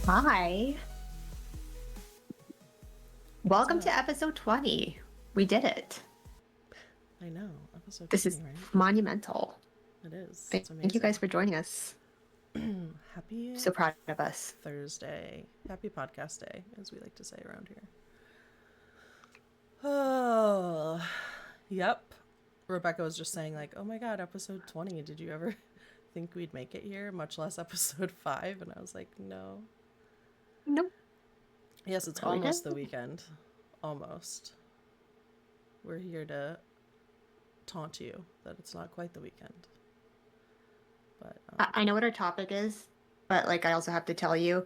Hi. What's Welcome to up? episode 20. We did it. I know, episode This is 20, right? monumental. It is. It's Thank you guys amazing. for joining us. Happy So proud of us. Thursday. Happy podcast day, as we like to say around here. Oh, yep. Rebecca was just saying, like, oh my God, episode 20. Did you ever think we'd make it here, much less episode 5? And I was like, no. Nope. Yes, it's But we did. almost the weekend. Almost. We're here to taunt you that it's not quite the weekend. But, I know what our topic is, but I also have to tell you,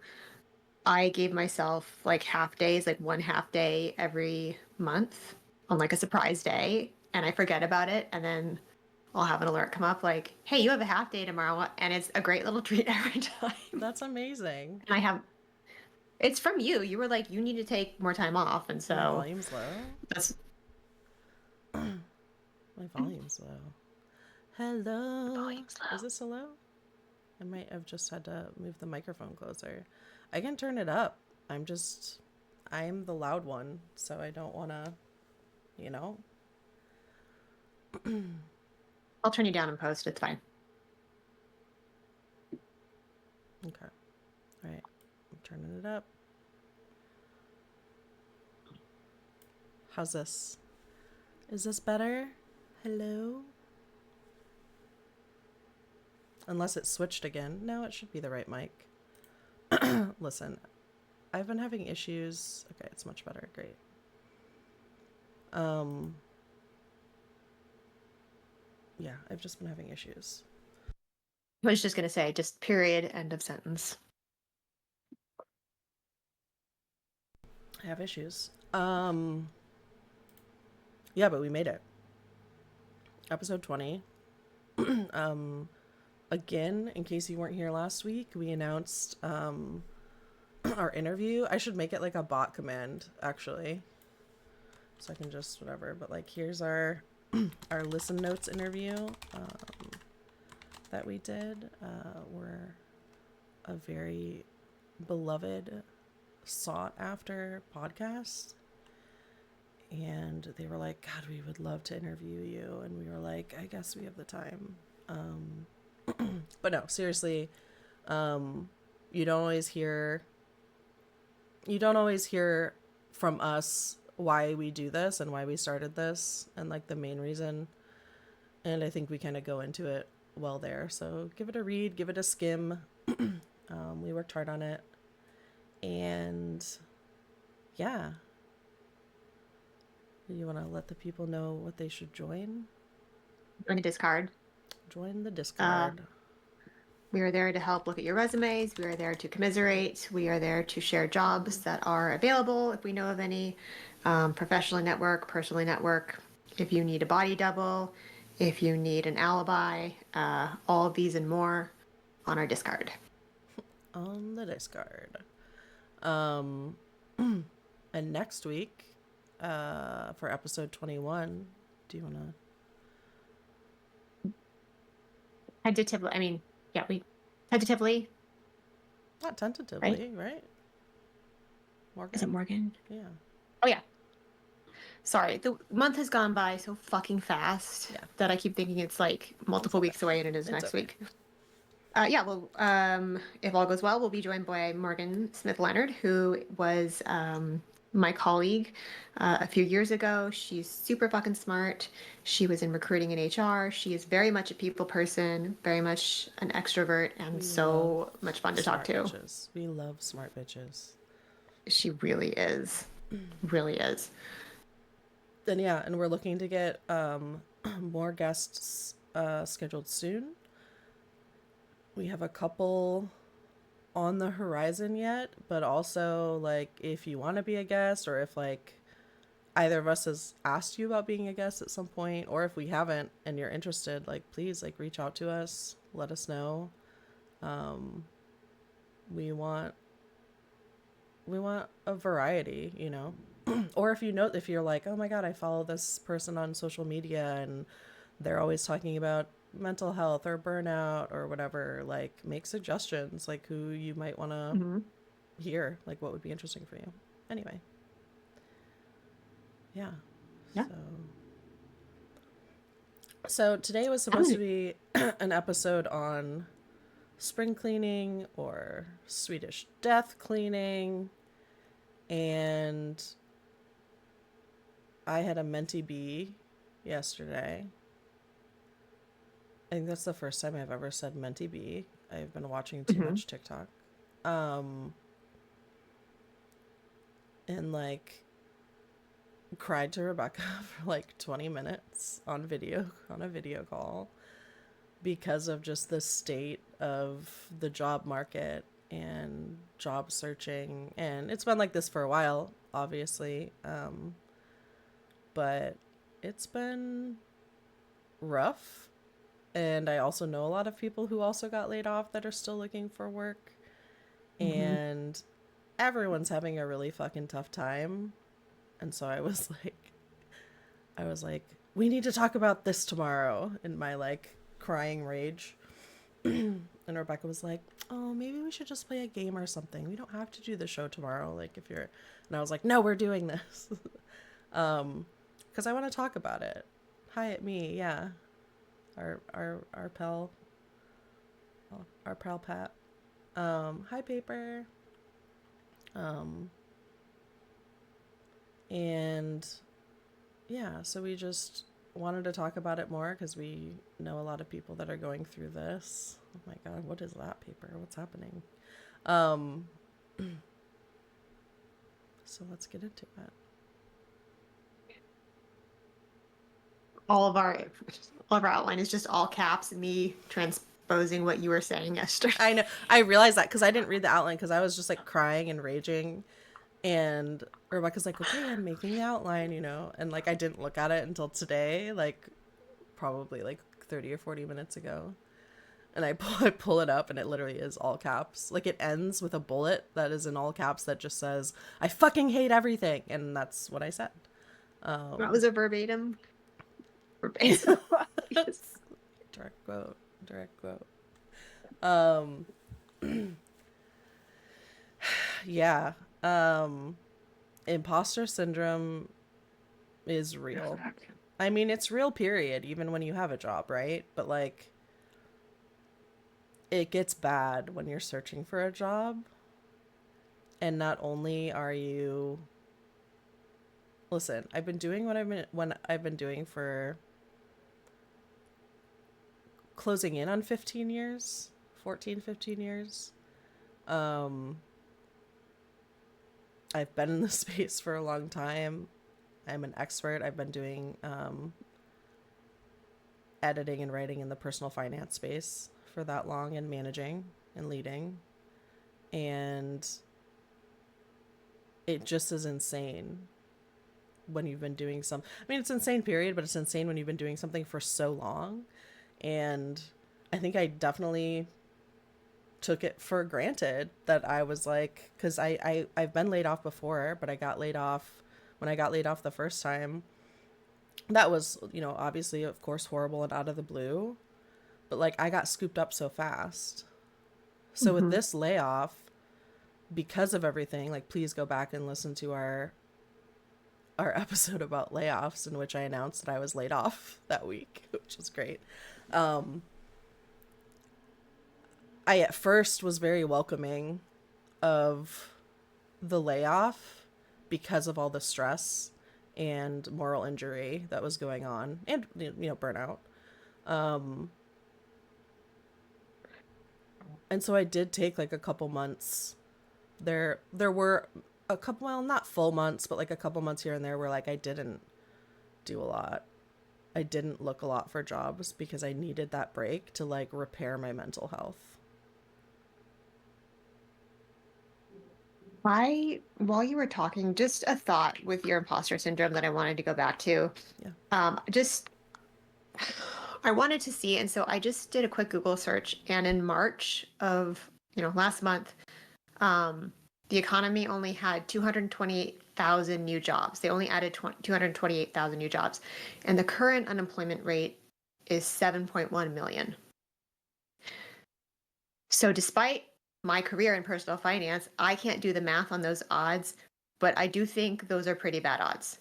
I gave myself half days, one half day every month on a surprise day, and I forget about it, and then I'll have an alert come up like, hey, you have a half day tomorrow, and it's a great little treat every time. that's amazing. And it's from you. You were like, you need to take more time off, and My so volume's low. that's My volume's low. Hello. volume's low. Is this a low? I might have just had to move the microphone closer. I can turn it up. I'm the loud one, so I don't want to, you know? I'll turn you down and post. It's fine. Okay. All right. I'm turning it up. How's this? Is this better? Hello? Unless it switched again. No, it should be the right mic. Listen, I've been having issues. Okay, it's much better. Great. Yeah, I've just been having issues. I was just going to say, just period, end of sentence. I have issues. Yeah, but we made it. Episode 20. Again, in case you weren't here last week, we announced our interview. I should make it like a bot command, actually. So I can just whatever. But here's our our listen notes interview that we did. We're a very beloved, sought after podcast. And they were like, God, we would love to interview you. And we were like, I guess we have the time. But no, seriously, you don't always hear from us why we do this and why we started this and the main reason. And I think we kind of go into it well there. So give it a read, give it a skim. We worked hard on it. And yeah. You want to let the people know what they should join? Join the Discard. Join the Discard. We are there to help look at your resumes. We are there to commiserate. We are there to share jobs that are available if we know of any. Professionally network, personally network. If you need a body double, if you need an alibi, all of these and more on our Discard. On the Discard. And next week, for episode 21, do you want to? Tentatively, we tentatively. Not tentatively, right? Morgan? Is it Morgan? Yeah. Oh, yeah. Sorry, the month has gone by so fucking fast that I keep thinking it's multiple weeks away, and it is next week. If all goes well, we'll be joined by Morgan Smith-Leonard, who was my colleague a few years ago. She's super fucking smart. She was in recruiting and HR. She is very much a people person, very much an extrovert, and so much fun to talk to. Bitches. We love smart bitches. She really is. Really is. Then and we're looking to get more guests scheduled soon. We have a couple on the horizon yet, but also if you want to be a guest, or if either of us has asked you about being a guest at some point, or if we haven't and you're interested, please reach out to us, let us know. We want a variety, or if you're like, oh my God, I follow this person on social media and they're always talking about mental health or burnout or whatever, make suggestions, who you might want to hear, like, what would be interesting for you. Anyway. Yeah. Yeah. So today was supposed to be an episode on spring cleaning or Swedish death cleaning, and I had a mentee bee yesterday. I think that's the first time I've ever said mentee bee. I've been watching too much TikTok. And like cried to Rebecca for like 20 minutes on a video call because of just the state of the job market and job searching. And it's been like this for a while, obviously. But it's been rough. And I also know a lot of people who also got laid off that are still looking for work. And everyone's having a really fucking tough time. And so I was like, we need to talk about this tomorrow, in my like crying rage. And Rebecca was like, oh, maybe we should just play a game or something. We don't have to do the show tomorrow. Like, if you're, and I was like, no, we're doing this. Because I want to talk about it. Hi, at me. Yeah. Our pal Pat. Hi, Paper. And yeah, so we just wanted to talk about it more because we know a lot of people that are going through this. Oh my God, what is that, Paper? What's happening? So let's get into it. All of our outline is just all caps and me transposing what you were saying yesterday. I know. I realized that because I didn't read the outline because I was just like crying and raging. And Rebecca's like, okay, I'm making the outline, you know. And like I didn't look at it until today, like probably like 30 or 40 minutes ago. And I pull it up and it literally is all caps. Like it ends with a bullet that is in all caps that just says, I fucking hate everything. And that's what I said. That was a verbatim. Direct quote. Yeah. Imposter syndrome is real. I mean, it's real, period, even when you have a job, right? But like, it gets bad when you're searching for a job. And not only are you... Listen, I've been doing what I've been doing for closing in on 15 years, 14, 15 years. I've been in this space for a long time. I'm an expert. I've been doing editing and writing in the personal finance space for that long, and managing and leading. And it just is insane when you've been doing I mean, it's insane, period, but it's insane when you've been doing something for so long. And I think I definitely took it for granted that I was like, because I've been laid off before, but I got laid off when I got laid off the first time. That was, you know, obviously, of course, horrible and out of the blue, but like I got scooped up so fast. So with this layoff, because of everything, like please go back and listen to our episode about layoffs, in which I announced that I was laid off that week, which was great. I at first was very welcoming of the layoff because of all the stress and moral injury that was going on, and, you know, burnout. And so I did take like a couple months. There were a couple, well, not full months, but like a couple months here and there where like I didn't do a lot. I didn't look a lot for jobs because I needed that break to like repair my mental health. While you were talking, just a thought with your imposter syndrome that I wanted to go back to. Yeah. I wanted to see, and so I just did a quick Google search, and in March of, last month, the economy only had 228,000 new jobs. They only added 228,000 new jobs, and the current unemployment rate is 7.1 million. So despite my career in personal finance, I can't do the math on those odds, but I do think those are pretty bad odds.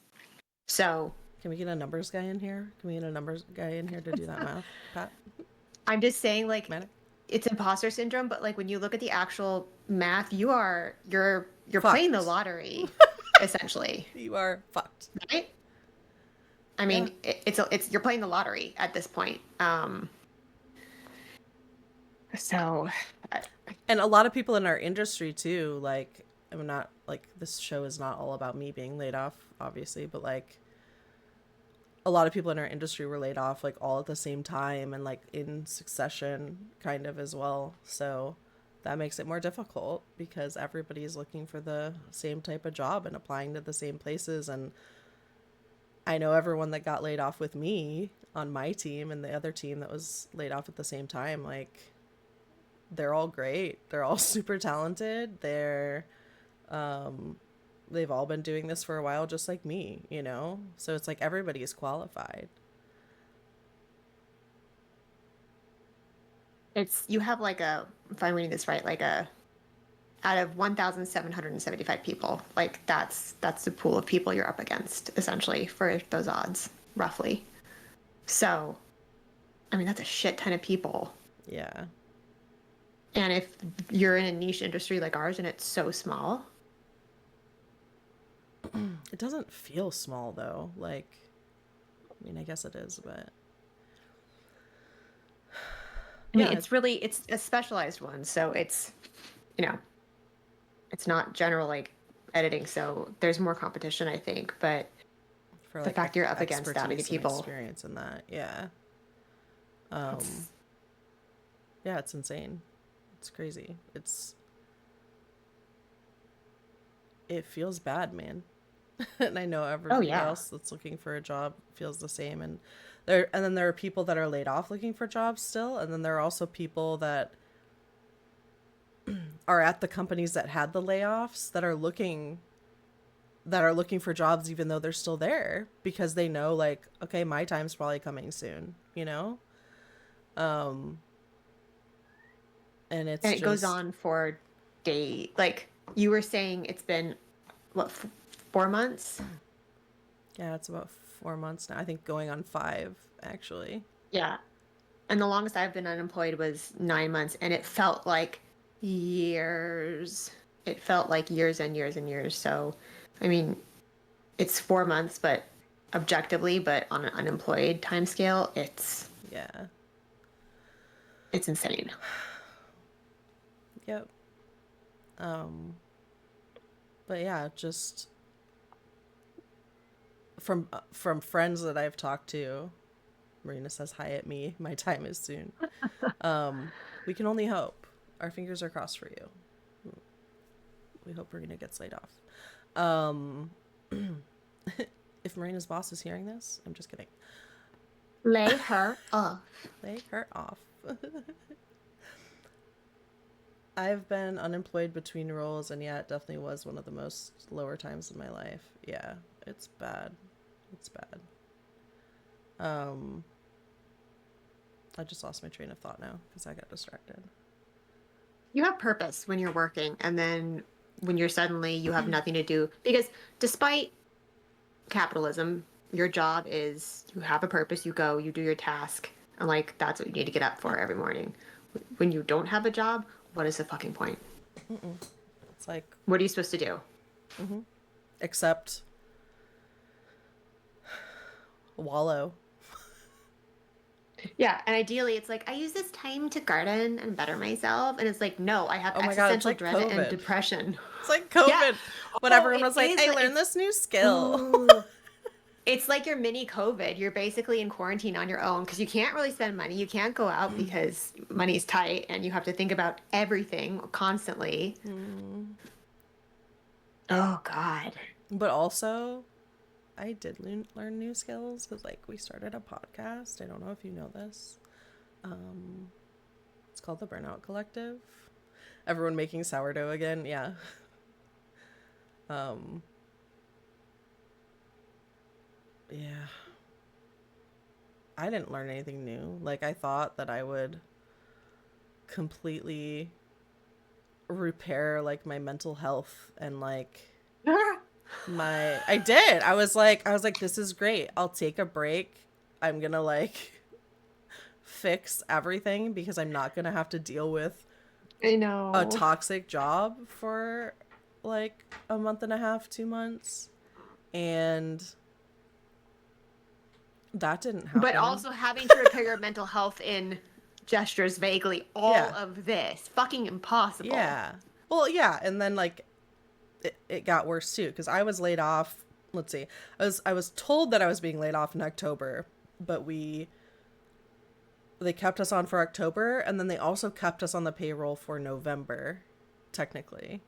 So Can we get a numbers guy in here? Can we get a numbers guy in here to do that math, Pat? I'm just saying, like, Manic? it's imposter syndrome, but like when you look at the actual math, you're playing the Fucked. lottery, essentially, You are fucked. right? I Yeah. mean, it's you're playing the lottery at this point. So, And a lot of people in our industry too, like, I'm not like, this show is not all about me being laid off, obviously, but like a lot of people in our industry were laid off like all at the same time and like in succession kind of as well. So that makes it more difficult because everybody's looking for the same type of job and applying to the same places. And I know everyone that got laid off with me on my team and the other team that was laid off at the same time, like, they're all great. They're all super talented. They've all been doing this for a while, just like me, you know? So it's like everybody's qualified. you have like if I'm reading this right, like out of 1,775 people, like that's the pool of people you're up against essentially for those odds, roughly. So, I mean, that's a shit ton of people. Yeah. And if you're in a niche industry like ours and it's so small, It doesn't feel small though. Like, I mean, I guess it is, but I mean, yeah, it's a specialized one. So it's, you know, it's not general like editing. So there's more competition, I think. But for the like fact you're up against that many expertise and people, experience in that, yeah. it's- Yeah, it's insane. It's crazy. It feels bad, man. And I know oh everybody yeah, else that's looking for a job feels the same. And then there are people that are laid off looking for jobs still, and then there are also people that are at the companies that had the layoffs that are looking for jobs even though they're still there because they know, like, okay, my time's probably coming soon, you know? And it's and it goes just, on for days. Like you were saying, it's been what 4 months? yeah, it's about 4 months now. I think going on 5, actually. Yeah, and the longest I've been unemployed was 9 months, and it felt like years. It felt like years and years and years. So, I mean, it's 4 months, but objectively, but on an unemployed time scale, Yeah. it's insane. Yep. But yeah, just from friends that I've talked to, Marina says hi at me. My time is soon. We can only hope. Our fingers are crossed for you. We hope Marina gets laid off. If Marina's boss is hearing this, I'm just kidding. Lay her off. Lay her off. I've been unemployed between roles, and yeah, it definitely was one of the most lower times in my life. Yeah, it's bad. It's bad. I just lost my train of thought now because I got distracted. You have purpose when you're working, and then when you're suddenly you have nothing to do because despite capitalism, your job is you have a purpose, you go, you do your task, and like that's what you need to get up for every morning. When you don't have a job, what is the fucking point? It's like, What are you supposed to do? except wallow. Yeah, and ideally it's like I use this time to garden and better myself, and it's like no, I have Oh my God, it's existential like dread and COVID. depression. It's like COVID. Yeah. When Oh, everyone it was like, is I like- learned this new skill. Ooh. It's like your mini COVID. You're basically in quarantine on your own because you can't really spend money. You can't go out because money's tight and you have to think about everything constantly. Oh, God. But also, I did learn new skills because, like, we started a podcast. I don't know if you know this. It's called the Burnout Collective. Everyone making sourdough again. Yeah. Yeah. I didn't learn anything new. Like, I thought that I would completely repair like my mental health and like I did. I was like, this is great. I'll take a break. I'm gonna like fix everything because I'm not gonna have to deal with I know. a toxic job for like a month and a half, 2 months. And that didn't happen. But also having to repair your mental health in gestures vaguely, all of this. Fucking impossible. Yeah. Well, yeah. And then like it got worse too, because I was laid off. Let's see. I was told that I was being laid off in October, but they kept us on for October, and then they also kept us on the payroll for November, technically.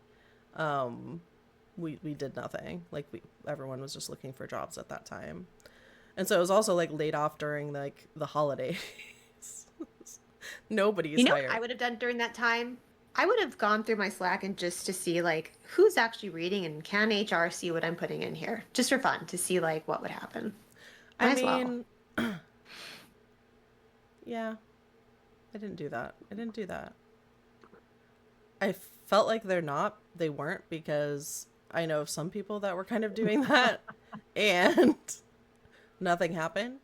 We did nothing. Like everyone was just looking for jobs at that time. And so it was also like laid off during like the holidays. Nobody's hired. What I would have done during that time? I would have gone through my Slack and just to see like who's actually reading and can HR see what I'm putting in here, just for fun, to see like what would happen. Yeah, I didn't do that. I felt like they weren't, because I know some people that were kind of doing that and nothing happened.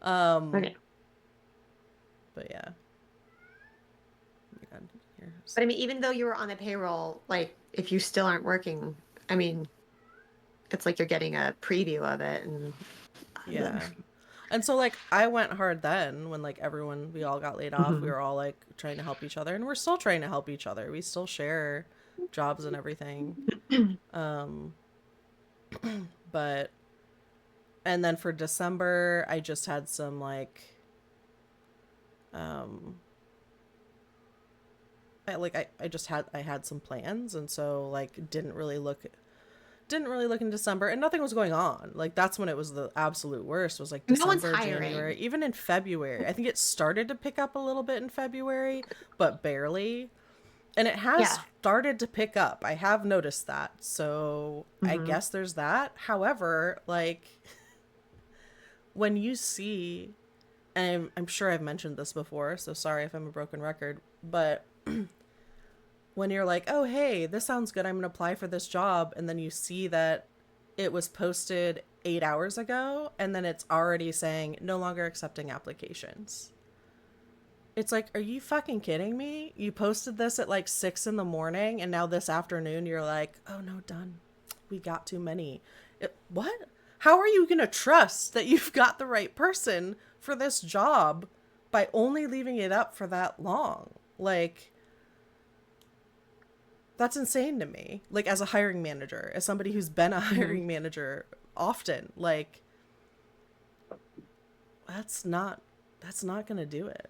Okay. But yeah. But I mean, even though you were on the payroll, like if you still aren't working, I mean, it's like you're getting a preview of it. And yeah. And so like I went hard then when like we all got laid off. We were all like trying to help each other, and we're still trying to help each other. We still share jobs and everything. But and then for December, I just had some like I had some plans, and so like didn't really look in December, and nothing was going on. Like that's when it was the absolute worst, was like December, January, even in February. I think it started to pick up a little bit in February, but barely. And it has started to pick up. I have noticed that. So I guess there's that. However, like when you see, and I'm sure I've mentioned this before, so sorry if I'm a broken record, but when you're like, oh, hey, this sounds good, I'm going to apply for this job, and then you see that it was posted 8 hours ago, and then it's already saying no longer accepting applications. It's like, are you fucking kidding me? You posted this at like 6 a.m, and now this afternoon you're like, oh no, done. We got too many. What? How are you going to trust that you've got the right person for this job by only leaving it up for that long? Like, that's insane to me. Like, as a hiring manager, as somebody who's been a hiring manager often, like, that's not going to do it.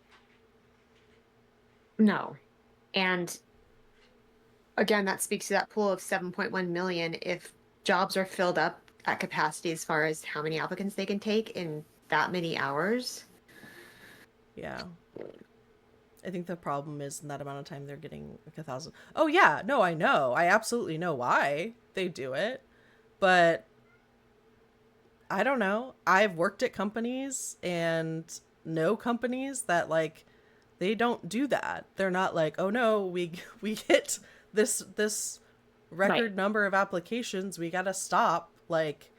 No. And again, that speaks to that pool of 7.1 million. If jobs are filled up at capacity as far as how many applicants they can take in that many hours. Yeah. I think the problem is in that amount of time they're getting like 1,000. Oh yeah, no, I know. I absolutely know why they do it. But I don't know. I've worked at companies and know companies that like they don't do that. They're not like, oh no, we hit this record number of applications, we gotta stop. Like,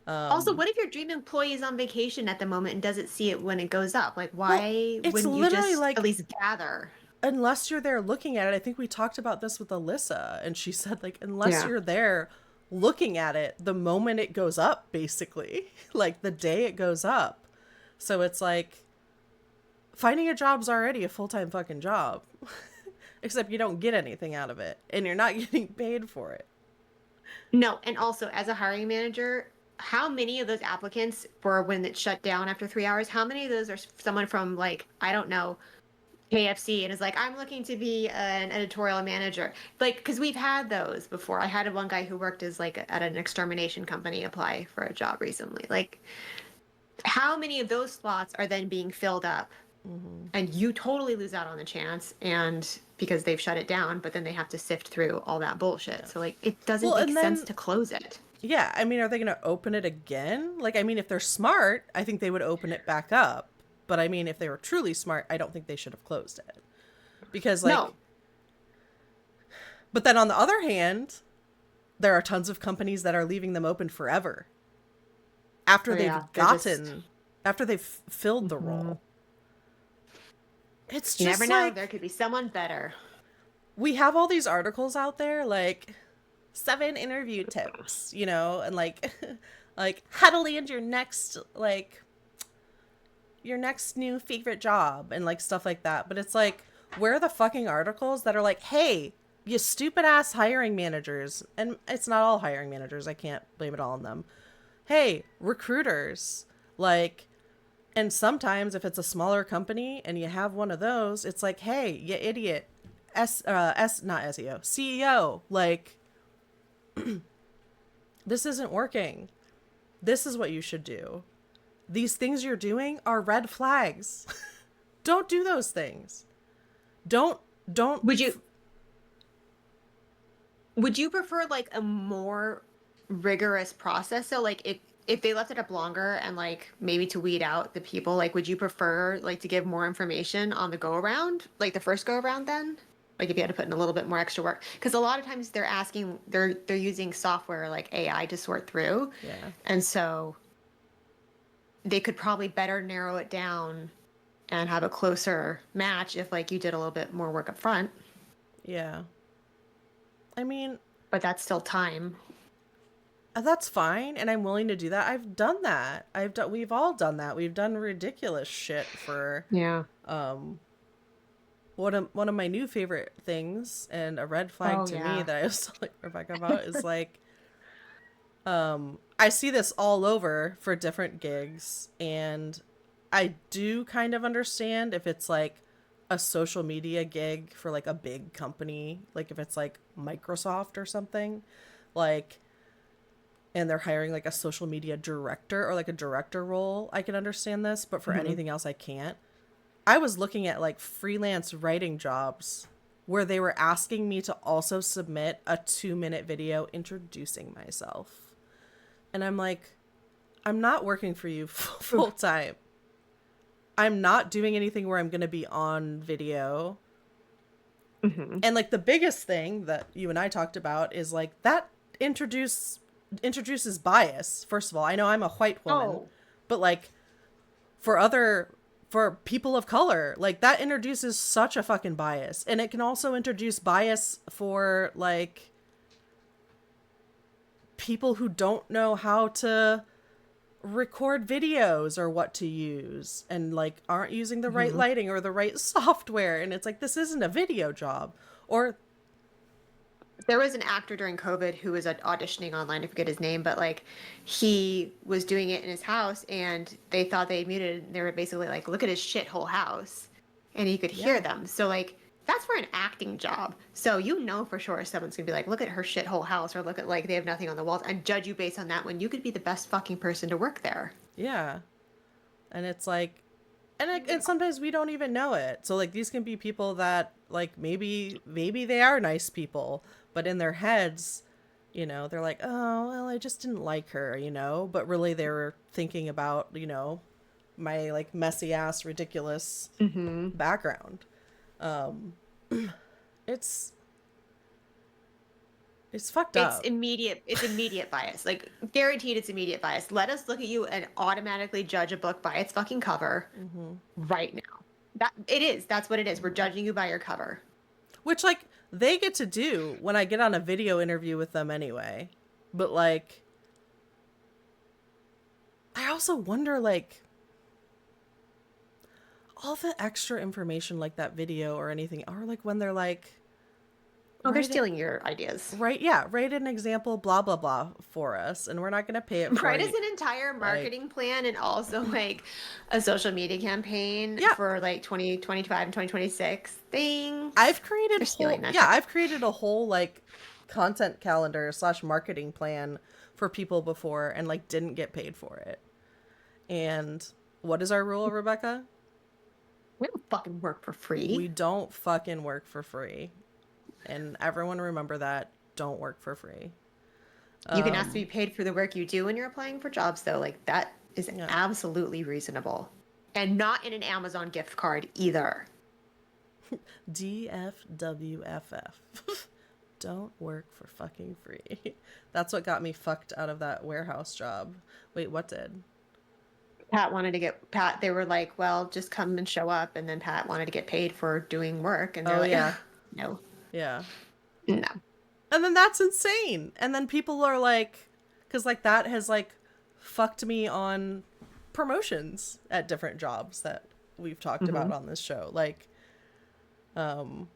also, what if your dream employee is on vacation at the moment and doesn't see it when it goes up? Like, why wouldn't you just like, at least gather? Unless you're there looking at it. I think we talked about this with Alyssa, and she said, like, unless you're there looking at it the moment it goes up, basically, like the day it goes up. So it's like, finding a job's already a full-time fucking job. Except you don't get anything out of it, and you're not getting paid for it. No, and also, as a hiring manager, how many of those applicants were when it shut down after 3 hours? How many of those are someone from, like, I don't know, KFC, and is like, I'm looking to be an editorial manager? Like, because we've had those before. I had one guy who worked as, like, at an extermination company apply for a job recently. Like, how many of those slots are then being filled up? And you totally lose out on the chance, and because they've shut it down, but then they have to sift through all that bullshit. So, like, it doesn't make sense to close it. Yeah, I mean, are they going to open it again? Like, I mean, if they're smart, I think they would open it back up. But I mean, if they were truly smart, I don't think they should have closed it. Because, like, But then on the other hand, there are tons of companies that are leaving them open forever after after they've filled the role. It's You just never know. like, There could be someone better. we have all these articles out there, like 7 interview tips, you know, and like, like how to land your next new favorite job and like stuff like that. But it's like, where are the fucking articles that are like, hey, you stupid ass hiring managers? And it's not all hiring managers. I can't blame it all on them. Hey, recruiters, like, and sometimes if it's a smaller company and you have one of those, it's like, hey, you idiot, not SEO, CEO, like, this isn't working. This is what you should do. These things you're doing are red flags. Don't do those things. Don't. Would you prefer like a more rigorous process? So like if they left it up longer and like maybe to weed out the people, like would you prefer like to give more information on the go around, like the first go around then? Like if you had to put in a little bit more extra work, because a lot of times they're using software like AI to sort through. Yeah. And so they could probably better narrow it down and have a closer match if like you did a little bit more work up front. Yeah. I mean, But that's still time. that's fine, and I'm willing to do that. I've done that. We've all done that. We've done ridiculous shit for Yeah. one of my new favorite things, and a red flag to me that I was telling Rebecca about is like, I see this all over for different gigs, and I do kind of understand if it's like a social media gig for like a big company, like if it's like Microsoft or something, like, and they're hiring like a social media director or like a director role, I can understand this, but for anything else, I can't. I was looking at like freelance writing jobs where they were asking me to also submit a 2-minute video introducing myself. And I'm like, I'm not working for you full time. I'm not doing anything where I'm going to be on video. And like the biggest thing that you and I talked about is like that introduces bias. First of all, I know I'm a white woman, but like for people of color, like that introduces such a fucking bias. And it can also introduce bias for like people who don't know how to record videos or what to use, and like aren't using the right lighting or the right software, and it's like, this isn't a video job. Or there was an actor during COVID who was auditioning online. I forget his name, but like he was doing it in his house, and they thought they muted. They were basically like, "Look at his shithole house," and he could hear them. So like that's for an acting job. So you know for sure someone's gonna be like, "Look at her shithole house," or "Look at like they have nothing on the walls," and judge you based on that when you could be the best fucking person to work there. Yeah, and it's like, and sometimes we don't even know it. So like these can be people that like maybe they are nice people, but in their heads, you know, they're like, oh, well, I just didn't like her, you know, but really they were thinking about, you know, my like messy ass ridiculous background. It's fucked up. It's immediate bias. Like guaranteed it's immediate bias. Let us look at you and automatically judge a book by its fucking cover right now. That's what it is. We're judging you by your cover. Which like they get to do when I get on a video interview with them anyway. But like I also wonder like all the extra information like that video or anything, or like when they're like, oh, they're stealing your ideas. Right, yeah. Write an example, blah, blah, blah for us, and we're not going to pay it for Write us an entire marketing plan and also like a social media campaign for like 2025 and 2026 things. I've created a whole like content calendar / marketing plan for people before and like didn't get paid for it. And what is our rule, Rebecca? We don't fucking work for free. We don't fucking work for free. And everyone remember that. Don't work for free. You can ask to be paid for the work you do when you're applying for jobs, though. Like, that is absolutely reasonable. And not in an Amazon gift card either. DFWFF. don't work for fucking free. That's what got me fucked out of that warehouse job. Wait, what did? Pat, they were like, well, just come and show up. And then Pat wanted to get paid for doing work. And they're Oh, like, yeah. no, Yeah. no. And then that's insane. And then people are like, because like that has like fucked me on promotions at different jobs that we've talked about on this show. Like, oh,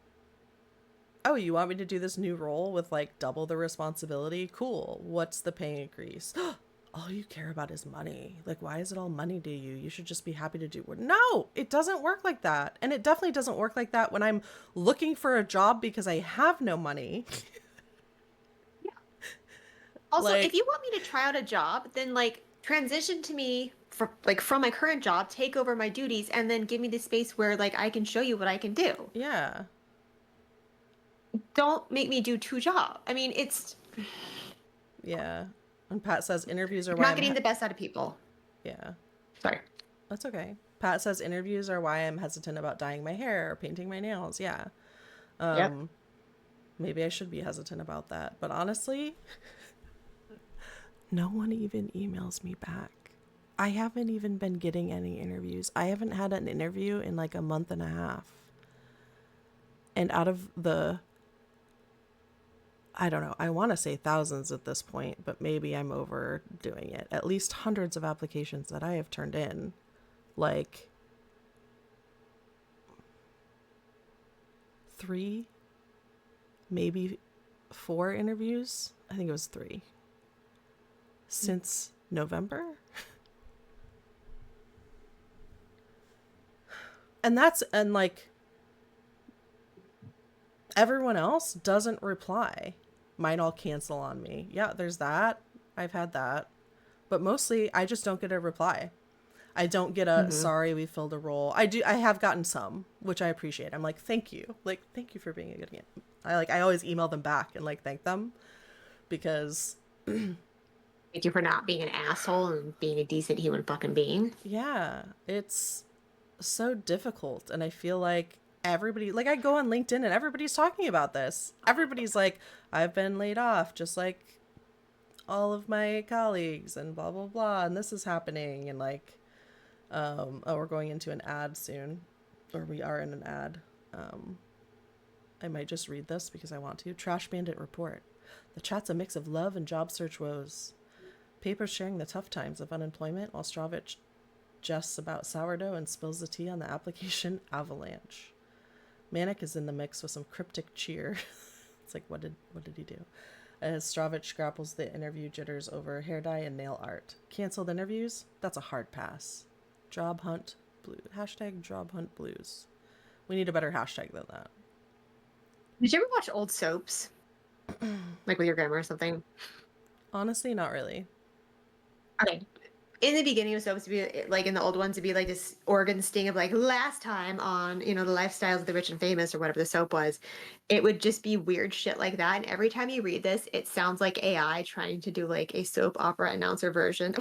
you want me to do this new role with like double the responsibility? Cool. What's the pay increase? All you care about is money. Like, why is it all money to you? You should just be happy to do work. No, it doesn't work like that. And it definitely doesn't work like that when I'm looking for a job because I have no money. Also, Like, if you want me to try out a job, then like transition to me from my current job, take over my duties, and then give me the space where like I can show you what I can do. yeah. Don't make me do two jobs. I mean, it's Yeah. And Pat says interviews are why not I'm getting the best out of people. yeah. Sorry. That's okay. Pat says interviews are why I'm hesitant about dyeing my hair or painting my nails. Yeah. Yep. Maybe I should be hesitant about that. But honestly, no one even emails me back. I haven't even been getting any interviews. I haven't had an interview in like a month and a half. And out of the, I don't know, I want to say thousands at this point, but maybe I'm overdoing it. At least hundreds of applications that I have turned in. Like 3, maybe 4 interviews. I think it was 3 since November. And like everyone else doesn't reply. Mine all cancel on me. Yeah, there's that. I've had that. But mostly I just don't get a reply. I don't get a sorry, we filled a role. I have gotten some, which I appreciate. I'm like, thank you. Like, thank you for being a good game. I always email them back and like thank them because Thank you for not being an asshole and being a decent human fucking being. yeah, it's so difficult. And I feel like everybody, like I go on LinkedIn and everybody's talking about this. Everybody's like, I've been laid off just like all of my colleagues and blah, blah, blah. And this is happening. And like, oh, we're going into an ad soon, or we are in an ad. I might just read this because I want to. Trash Bandit Report. The chat's a mix of love and job search woes. Papers sharing the tough times of unemployment while Stravich jests about sourdough and spills the tea on the application avalanche. Manic is in the mix with some cryptic cheer. It's like, what did he do? As Stravich grapples the interview jitters over hair dye and nail art. Canceled interviews? That's a hard pass. Job hunt blue. Hashtag job hunt blues. We need a better hashtag than that. Did you ever watch old soaps? Like with your grandma or something? Honestly, not really. Okay. In the beginning of soaps, to be like in the old ones, to be like this organ sting of like last time on, the lifestyles of the rich and famous or whatever the soap was. It would just be weird shit like that. And every time you read this, it sounds like AI trying to do like a soap opera announcer version.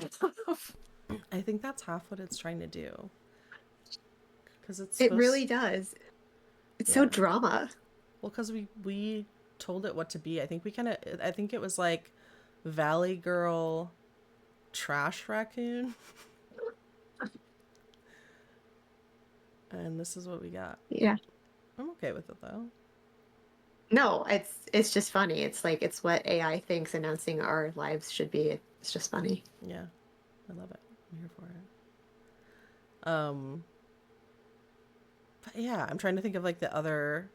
I think that's half what it's trying to do. Because it really does. It's so drama. Well, because we told it what to be. I think it was like Valley Girl, Trash Raccoon. And this is what we got. Yeah. I'm okay with it though. No, it's just funny. It's like it's what AI thinks announcing our lives should be. It's just funny. Yeah. I love it. I'm here for it. But yeah, I'm trying to think of like the other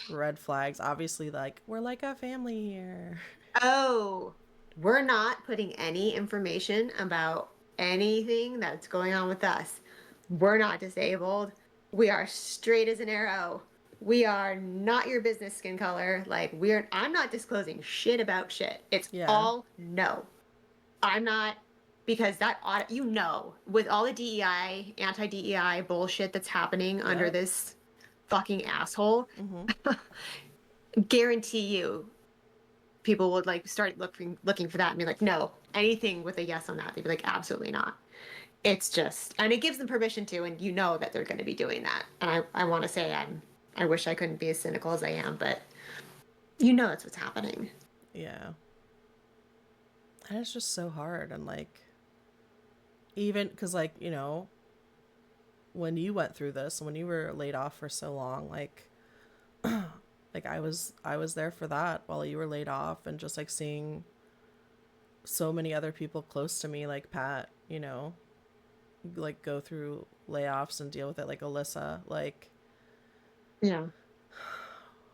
red flags. Obviously, like we're like a family here. Oh, we're not putting any information about anything that's going on with us. We're not disabled. We are straight as an arrow. We are not your business skin color. Like I'm not disclosing shit about shit. It's all no. I'm not, because that audit, with all the DEI, anti-DEI bullshit that's happening under this fucking asshole, guarantee you people would like start looking for that and be like, no, anything with a yes on that. They'd be like, absolutely not. It's just, and it gives them permission to, and that they're going to be doing that. And I want to say I wish I couldn't be as cynical as I am, but You know that's what's happening. Yeah. And it's just so hard. And like, even because, like, you know, when you went through this, when you were laid off for so long, like, like I was there for that while you were laid off, and just like seeing so many other people close to me, like Pat, you know, like go through layoffs and deal with it, like Alyssa, like, Yeah.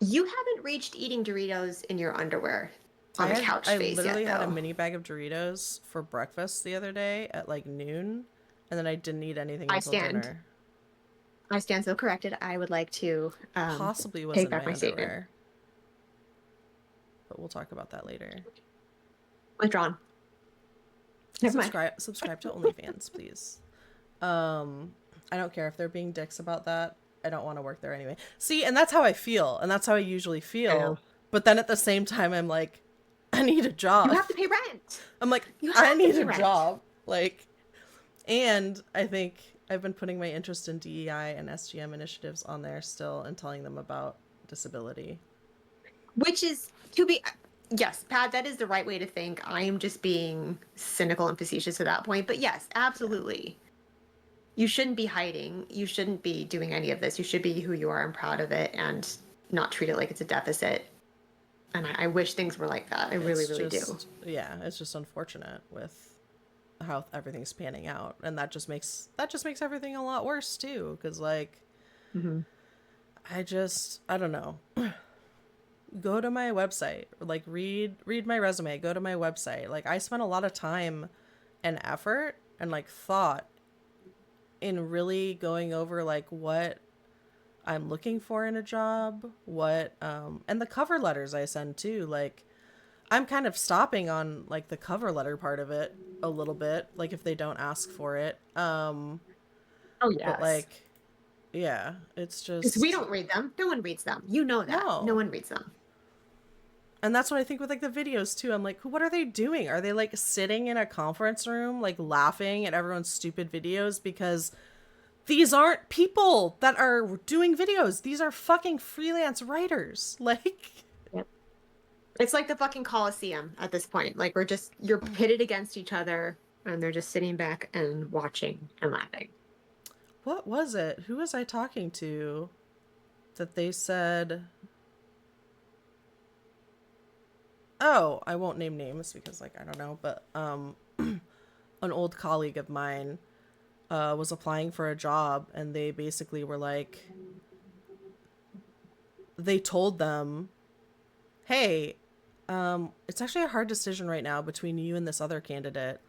You haven't reached eating Doritos in your underwear on the couch I face yet, literally had a though. mini bag of Doritos for breakfast the other day at like noon, and then I didn't eat anything I until stand. dinner. I stand so corrected. I would like to Possibly was take in back my my statement. underwear, but we'll talk about that later. Withdrawn. Never mind. Subscribe to OnlyFans, please. I don't care if they're being dicks about that. I don't want to work there anyway. See, and that's how I feel, and that's how I usually feel. But then at the same time, I'm like, I need a job. You have to pay rent. I'm like, You I have to need pay a rent. job. Like, and I think I've been putting my interest in DEI and SGM initiatives on there still, and telling them about disability. Which is to be, yes, Pat, that is the right way to think. I am just being cynical and facetious at that point. But yes, absolutely. You shouldn't be hiding. You shouldn't be doing any of this. You should be who you are and proud of it, and not treat it like it's a deficit. And I wish things were like that. I really, really do. Yeah, it's just unfortunate with how everything's panning out, and that just makes everything a lot worse too. Because like, Mm-hmm. I don't know. Go to my website, like read my resume. Go to my website. Like, I spent a lot of time and effort and like thought in really going over like what I'm looking for in a job, what and the cover letters I send too. Like, I'm kind of stopping on like the cover letter part of it a little bit, like if they don't ask for it. Oh yes. But like, yeah, it's Because we just don't read them. No one reads them. You know that. No no. one reads them. And that's what I think with like the videos too. I'm like, what are they doing? Are they like sitting in a conference room, like laughing at everyone's stupid videos? Because these aren't people that are doing videos. These are fucking freelance writers. Like, Yep. It's like the fucking Coliseum at this point. Like, you're pitted against each other, and they're just sitting back and watching and laughing. what was it? Who was I talking to that they said, oh, I won't name names because like I don't know, but an old colleague of mine was applying for a job, and they basically were like, they told them, hey, it's actually a hard decision right now between you and this other candidate.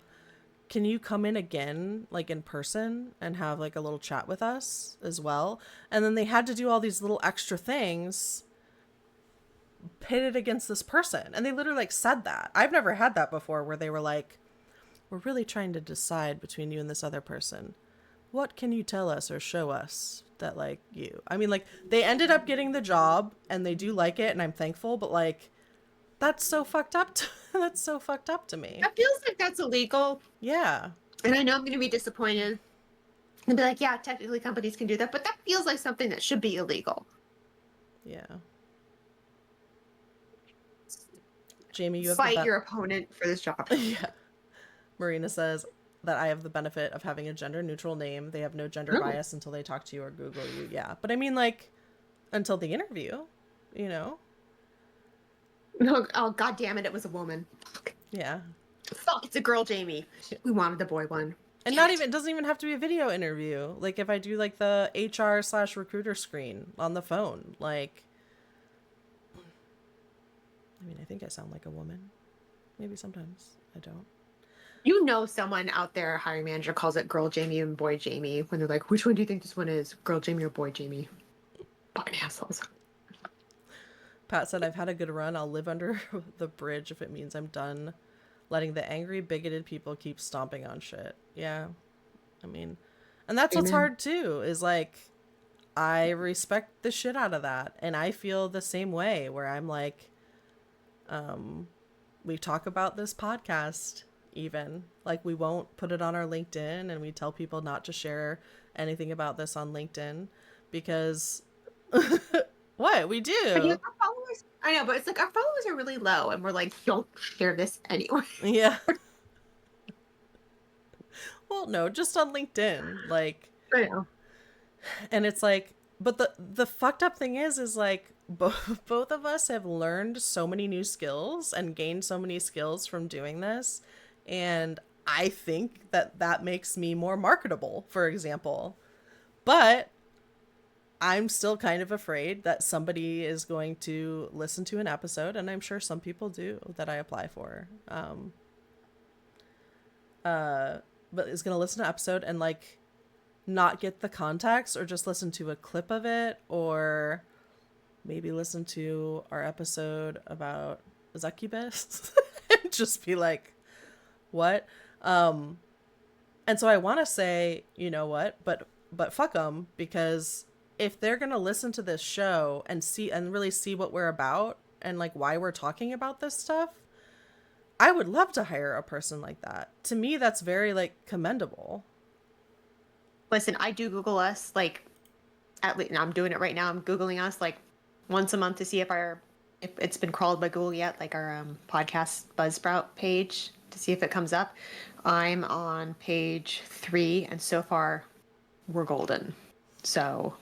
Can you come in again, like in person, and have like a little chat with us as well? And then they had to do all these little extra things pitted against this person. And they literally like said that. I've never had that before, where they were like, we're really trying to decide between you and this other person. What can you tell us or show us that like you? I mean, like, they ended up getting the job and they do like it, and I'm thankful, but like, that's so fucked up. That's so fucked up to me. That feels like that's illegal. Yeah. And I know I'm going to be disappointed and be like, yeah, technically companies can do that, but that feels like something that should be illegal. Yeah. Jamie, you have Fight your opponent for this job. Yeah. Marina says that I have the benefit of having a gender neutral name. They have no gender bias until they talk to you or Google you. Yeah. But I mean, like, until the interview, you know? No, oh, god damn it, it was a woman. Yeah. Fuck, it's a girl, Jamie. We wanted the boy one. And not even, it doesn't even have to be a video interview. Like, if I do like the HR/recruiter screen on the phone, like, I mean, I think I sound like a woman. Maybe sometimes I don't. You know, someone out there, hiring manager, calls it girl Jamie and boy Jamie when they're like, which one do you think this one is? Girl Jamie or boy Jamie? Fucking assholes. Pat said, I've had a good run. I'll live under the bridge if it means I'm done letting the angry, bigoted people keep stomping on shit. Yeah. I mean, and that's what's hard too, is like, I respect the shit out of that. And I feel the same way, where I'm like, we talk about this podcast, even like, we won't put it on our LinkedIn, and we tell people not to share anything about this on LinkedIn because what we do. Have you got followers? I know, but it's like our followers are really low, and we're like, don't share this anywhere. Yeah. Well, no, just on LinkedIn, like, I know. and it's like, but the fucked up thing is like both of us have learned so many new skills and gained so many skills from doing this, and I think that makes me more marketable, for example. But I'm still kind of afraid that somebody is going to listen to an episode, and I'm sure some people do that I apply for. But is going to listen to an episode and like not get the context, or just listen to a clip of it, or maybe listen to our episode about succubus and just be like, what? And so I want to say, you know what, but fuck them, because if they're going to listen to this show and see and really see what we're about and like why we're talking about this stuff, I would love to hire a person like that. To me, that's very like commendable. Listen, I do Google us like at least I'm doing it right now. I'm Googling us like once a month to see if it's been crawled by Google yet, like our podcast Buzzsprout page to see if it comes up. I'm on page 3, and so far we're golden. So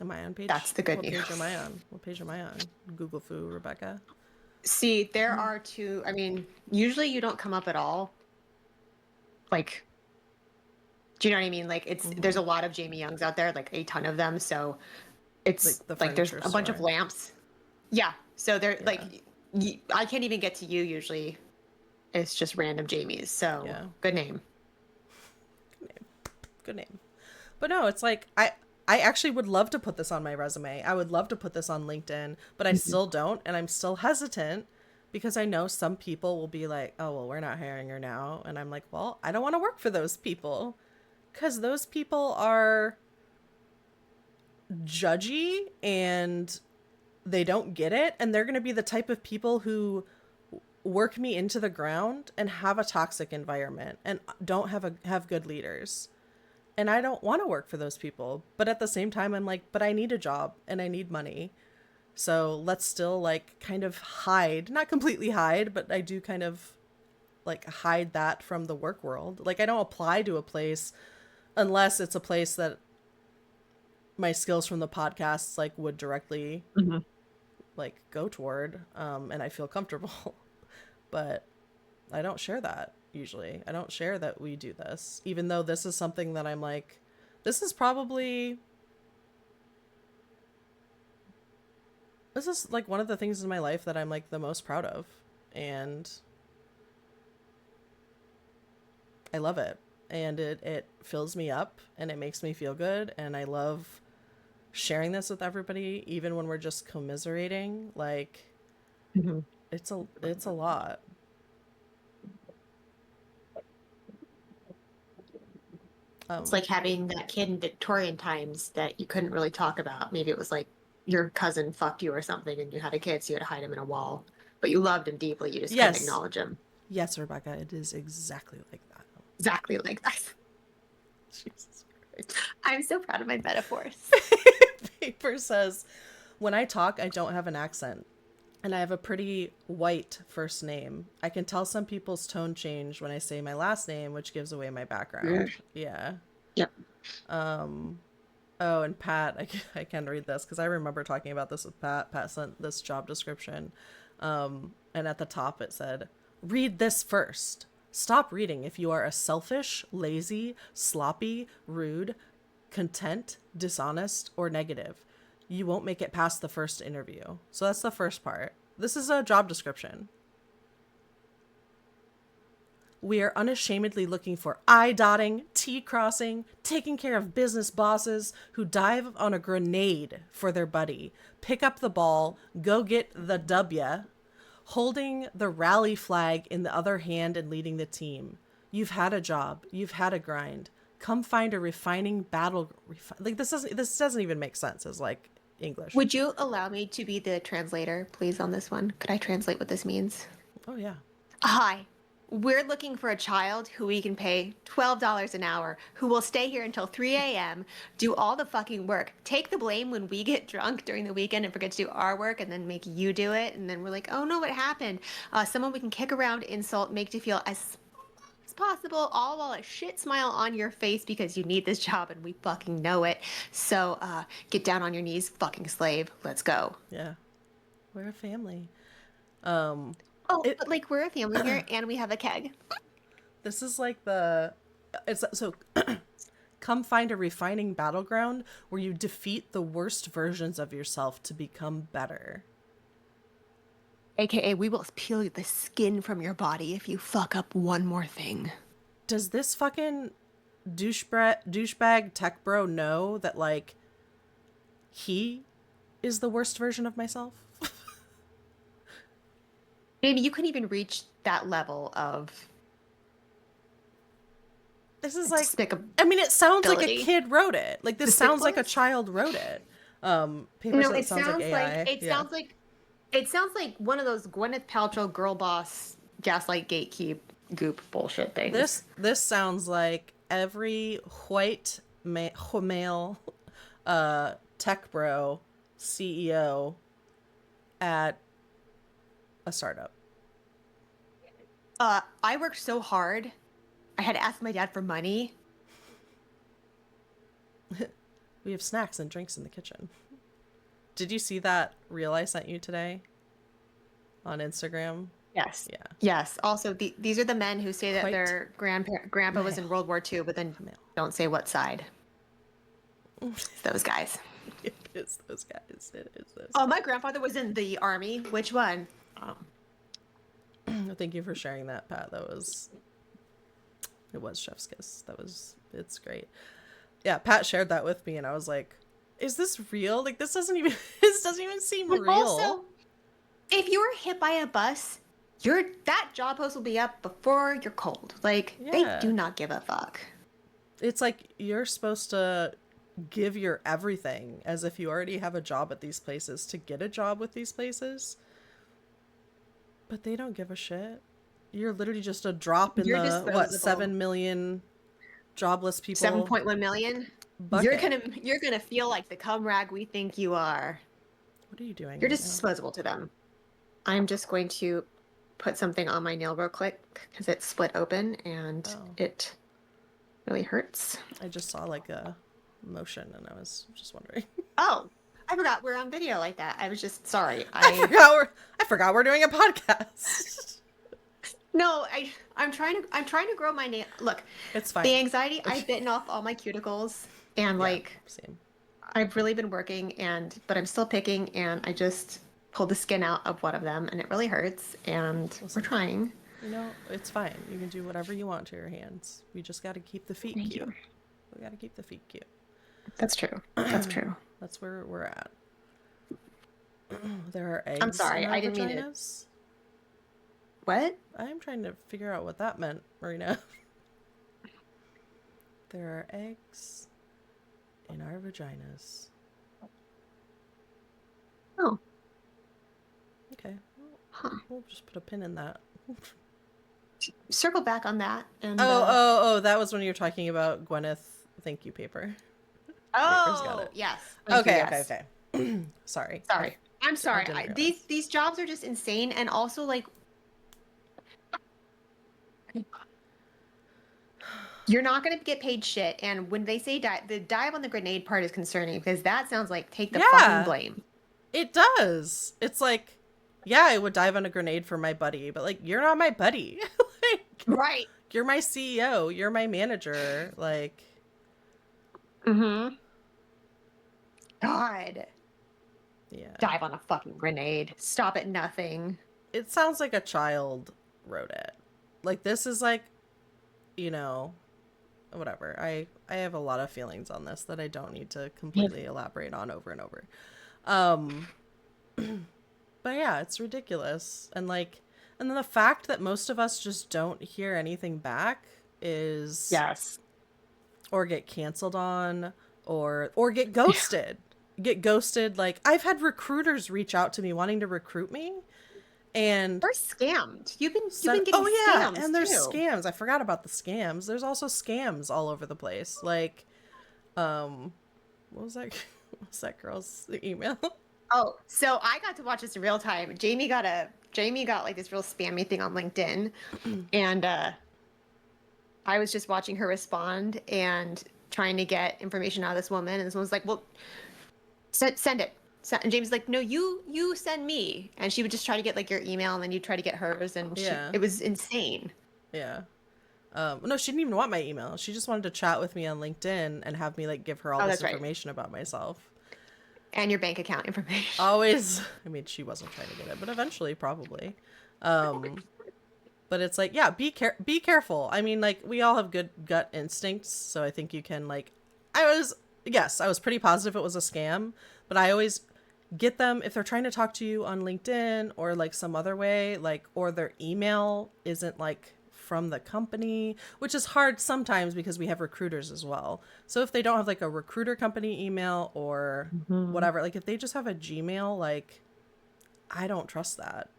am I on page? That's the good what news. Page am I on? What page am I on? Google Foo, Rebecca. See, there are 2. I mean, usually you don't come up at all. Like, do you know what I mean? Like, there's a lot of Jamie Youngs out there, like a ton of them. So it's like there's a bunch of lamps. Yeah. So they're like, I can't even get to you usually. It's just random Jamies. So good name. Good name. But no, it's like I actually would love to put this on my resume. I would love to put this on LinkedIn, but I still don't, and I'm still hesitant because I know some people will be like, "Oh, well, we're not hiring her now." And I'm like, "Well, I don't want to work for those people cuz those people are judgy and they don't get it, and they're going to be the type of people who work me into the ground and have a toxic environment and don't have good leaders." And I don't want to work for those people. But at the same time, I'm like, but I need a job and I need money. So let's still like kind of hide, not completely hide, but I do kind of like hide that from the work world. Like I don't apply to a place unless it's a place that my skills from the podcasts like would directly like go toward. And I feel comfortable. But I don't share that. Usually I don't share that we do this, even though this is something that I'm like, this is like one of the things in my life that I'm like the most proud of, and I love it, and it fills me up and it makes me feel good, and I love sharing this with everybody, even when we're just commiserating. Like it's a lot. It's like having that kid in Victorian times that you couldn't really talk about. Maybe it was like your cousin fucked you or something and you had a kid, so you had to hide him in a wall. But you loved him deeply. You just couldn't acknowledge him. Yes, Rebecca, it is exactly like that. Exactly like that. Jesus Christ. I'm so proud of my metaphors. Paper says, when I talk, I don't have an accent. And I have a pretty white first name. I can tell some people's tone change when I say my last name, which gives away my background. Yeah. Yep. Oh, and Pat, I can read this because I remember talking about this with Pat. Pat sent this job description. And at the top it said, read this first. Stop reading if you are a selfish, lazy, sloppy, rude, content, dishonest, or negative. You won't make it past the first interview. So that's the first part. This is a job description. We are unashamedly looking for I-dotting, T-crossing, taking care of business bosses who dive on a grenade for their buddy, pick up the ball, go get the W, holding the rally flag in the other hand and leading the team. You've had a job. You've had a grind. Come find a refining battle. Like this doesn't even make sense as like English. Would you allow me to be the translator, please, on this one? Could I translate what this means? Oh, yeah. Hi, we're looking for a child who we can pay $12 an hour, who will stay here until 3 a.m., do all the fucking work, take the blame when we get drunk during the weekend and forget to do our work, and then make you do it. And then we're like, oh no, what happened? Someone we can kick around, insult, make you feel as possible, all while a shit smile on your face because you need this job and we fucking know it. So get down on your knees, fucking slave. Let's go. Yeah. We're a family. But like we're a family here and we have a keg. This is like come find a refining battleground where you defeat the worst versions of yourself to become better. AKA, we will peel the skin from your body if you fuck up one more thing. Does this fucking douchebag tech bro know that, like, he is the worst version of myself? Maybe you couldn't even reach that level of... This is like... I mean, it sounds like a kid wrote it. Like, this sounds like a child wrote it. It sounds like AI. It sounds like one of those Gwyneth Paltrow girl boss gaslight gatekeep goop bullshit things. This sounds like every white male tech bro CEO at a startup. I worked so hard. I had to ask my dad for money. We have snacks and drinks in the kitchen. Did you see that reel I sent you today on Instagram? Yes. Yeah. Yes. Also, these are the men who say that their grandpa was in World War II, but then don't say what side. It's those guys. It is those guys. It is those. Oh, my grandfather was in the army. Which one? Thank you for sharing that, Pat. It was chef's kiss. It's great. Yeah, Pat shared that with me, and I was like, "Is this real? Like, this doesn't even seem real." Also, if you were hit by a bus, that job post will be up before you're cold. Like, They do not give a fuck. It's like you're supposed to give your everything as if you already have a job at these places to get a job with these places. But they don't give a shit. You're literally just a drop in the 7 million jobless people. 7.1 million. Bucket. You're gonna feel like the cum rag we think you are. What are you doing? You're just disposable to them. I'm just going to put something on my nail real quick because it's split open and it really hurts. I just saw like a motion and I was just wondering. Oh, I forgot we're on video like that. I was just sorry. I forgot we're doing a podcast. No, I'm trying to grow my nail. Look, it's fine. The anxiety, I've bitten off all my cuticles and same. I've really been working but I'm still picking and I just pulled the skin out of one of them and it really hurts and we're trying. You know, it's fine. You can do whatever you want to your hands. We just got to keep the feet cute. We got to keep the feet cute. That's true. That's true. That's where we're at. There are eggs. I'm sorry, in our I didn't mean it. What? I'm trying to figure out what that meant, Marina. There are eggs in our vaginas. Oh. Okay. We'll just put a pin in that. Circle back on that. And, that was when you were talking about Gwyneth thank you paper. Oh, got it. Yes. Okay. Sorry. I'm sorry. These jobs are just insane, and also like you're not going to get paid shit. And when they say the dive on the grenade part is concerning because that sounds like take the fucking blame. It does. It's like, yeah, I would dive on a grenade for my buddy, but like, you're not my buddy. Like, right. You're my CEO. You're my manager. Like. Mm-hmm. God. Yeah. Dive on a fucking grenade. Stop at nothing. It sounds like a child wrote it. Like, this is like, you know, whatever. I have a lot of feelings on this that I don't need to completely elaborate on over and over. But yeah, it's ridiculous. And like, and then the fact that most of us just don't hear anything back is or get canceled on or get ghosted. Get ghosted. Like, I've had recruiters reach out to me wanting to recruit me, And Or scammed. You've been getting oh yeah, scams and there's too. scams. I forgot about the scams. There's also scams all over the place. Like, what was that? What was that girl's email? Oh, so I got to watch this in real time. Jamie got like this real spammy thing on LinkedIn, and I was just watching her respond and trying to get information out of this woman, and this woman's like, "Well, send it." And Jamie's like, "No, you send me," and she would just try to get like your email, and then you try to get hers, and Yeah. it was insane. Yeah. No, she didn't even want my email. She just wanted to chat with me on LinkedIn and have me like give her all Oh, this that's right. information about myself. And your bank account information. Always. I mean, she wasn't trying to get it, but eventually, probably. But it's like, yeah, be careful. I mean, like, we all have good gut instincts, so I think you can like. I was pretty positive it was a scam, but I always get them if they're trying to talk to you on LinkedIn or like some other way, like, or their email isn't like from the company, which is hard sometimes because we have recruiters as well. So if they don't have like a recruiter company email or whatever, like if they just have a Gmail, like I don't trust that.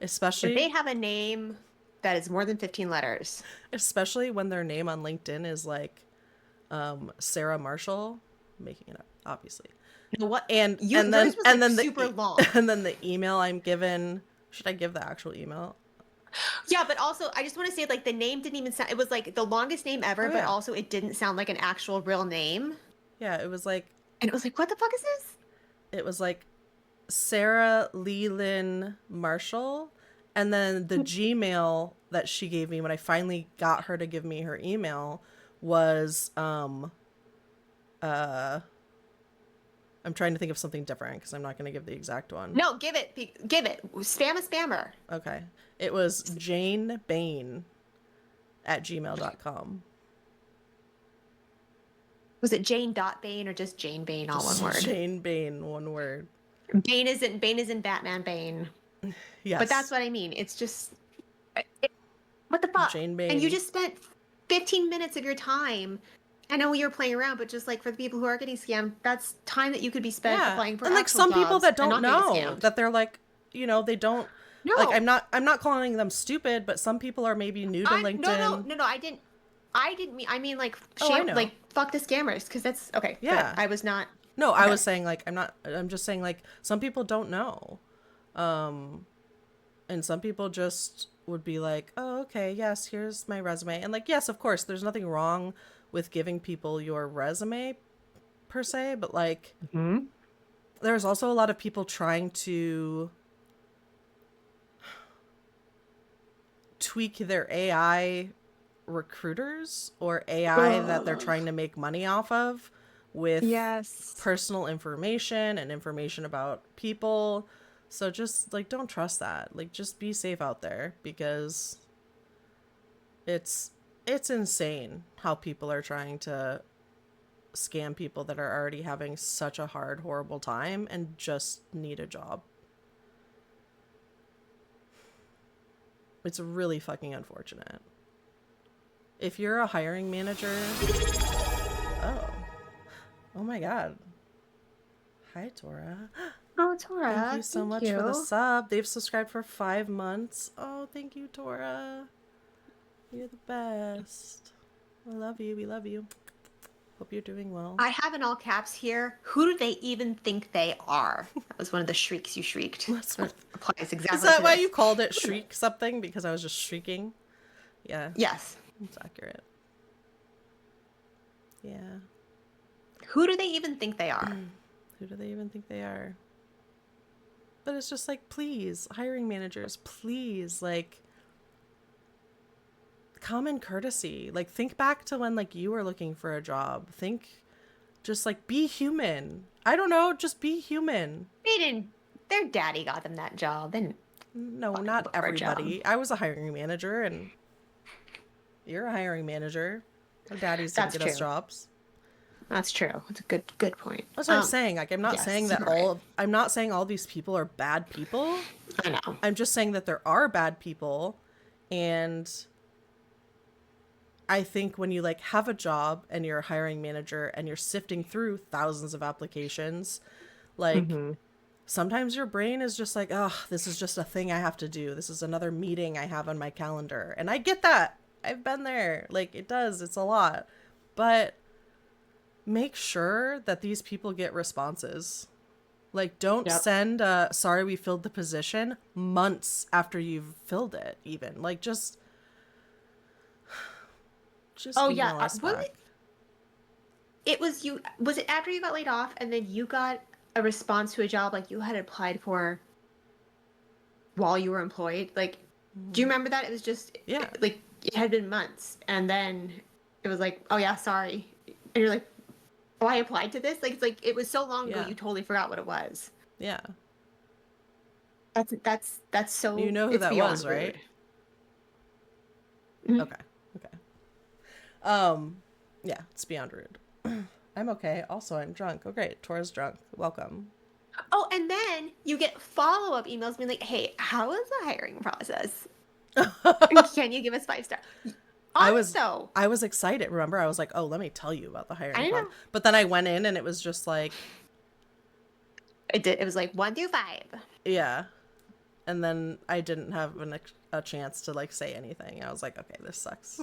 Especially If they have a name that is more than 15 letters. Especially when their name on LinkedIn is like Sarah Marshall, making it up, obviously. You know what? And then the super long. And then the email I'm given, should I give the actual email? Yeah, but also I just want to say like the name didn't even sound. It was like the longest name ever, but also it didn't sound like an actual real name. Yeah, it was like. And it was like, what the fuck is this? It was like Sarah Leland Marshall, and then the Gmail that she gave me when I finally got her to give me her email was I'm trying to think of something different because I'm not going to give the exact one. No, give it. Spam a spammer. Okay. It was Jane Bain at gmail.com. Was it Jane Bain or just Jane Bain, all one word? Jane Bain, one word. Bane isn't Batman Bane. Yes. But that's what I mean. It's just what the fuck? Jane Bain. And you just spent 15 minutes of your time. I know you're playing around, but just like for the people who are getting scammed, that's time that you could be spent applying for. And like some people that don't know that they're like, they don't. No. Like I'm not calling them stupid, but some people are maybe new to LinkedIn. No, I didn't mean. I mean like like fuck the scammers because that's okay. Yeah, I was not. No, okay. I was saying like I'm just saying like some people don't know, and some people just would be like, oh okay, yes, here's my resume, and like yes, of course, there's nothing wrong with giving people your resume per se, but like there's also a lot of people trying to tweak their AI recruiters or AI that they're trying to make money off of with personal information and information about people. So just like don't trust that. Like just be safe out there because it's insane how people are trying to scam people that are already having such a hard, horrible time and just need a job. It's really fucking unfortunate. If you're a hiring manager... Oh my god. Hi, Tora. Oh, Tora. Thank you so much for the sub. They've subscribed for 5 months. Oh, thank you, Tora. You're the best. I love you. We love you. Hope you're doing well. I have in all caps here. Who do they even think they are? That was one of the shrieks you shrieked. Applies exactly. Is that why you called it shriek something? Because I was just shrieking? Yeah. Yes. It's accurate. Yeah. Who do they even think they are? Who do they even think they are? But it's just like, please, hiring managers, please, like, common courtesy. Like, think back to when, like, you were looking for a job. Think, just, like, be human. I don't know, just be human. They didn't, their daddy got them that job. No, not everybody. I was a hiring manager, and you're a hiring manager. Our daddies didn't get us jobs. That's true. That's a good point. That's what I'm saying. Like, I'm not saying that I'm not saying all these people are bad people. I know. I'm just saying that there are bad people, and I think when you like have a job and you're a hiring manager and you're sifting through thousands of applications, like sometimes your brain is just like, oh, this is just a thing I have to do. This is another meeting I have on my calendar. And I get that. I've been there. Like, it's a lot. But make sure that these people get responses. Like, don't send sorry, we filled the position months after you've filled it, even. Like, just email us back. Was it after you got laid off and then you got a response to a job like you had applied for while you were employed? Like, do you remember that? It was just, like, it had been months, and then it was like, oh yeah, sorry. And you're like, oh, I applied to this? Like, it's like, it was so long ago, you totally forgot what it was. Yeah. That's so, you know who that was, rude. right? Mm-hmm. Okay. Yeah, it's beyond rude. I'm okay. Also, I'm drunk. Oh, great. Tora's drunk. Welcome. Oh, and then you get follow-up emails being like, hey, how was the hiring process? Can you give us 5 stars? I was excited. Remember, I was like, oh, let me tell you about the hiring process. But then I went in and it was just like, it was like 1 through 5. Yeah. And then I didn't have a chance to like say anything. I was like, okay, this sucks.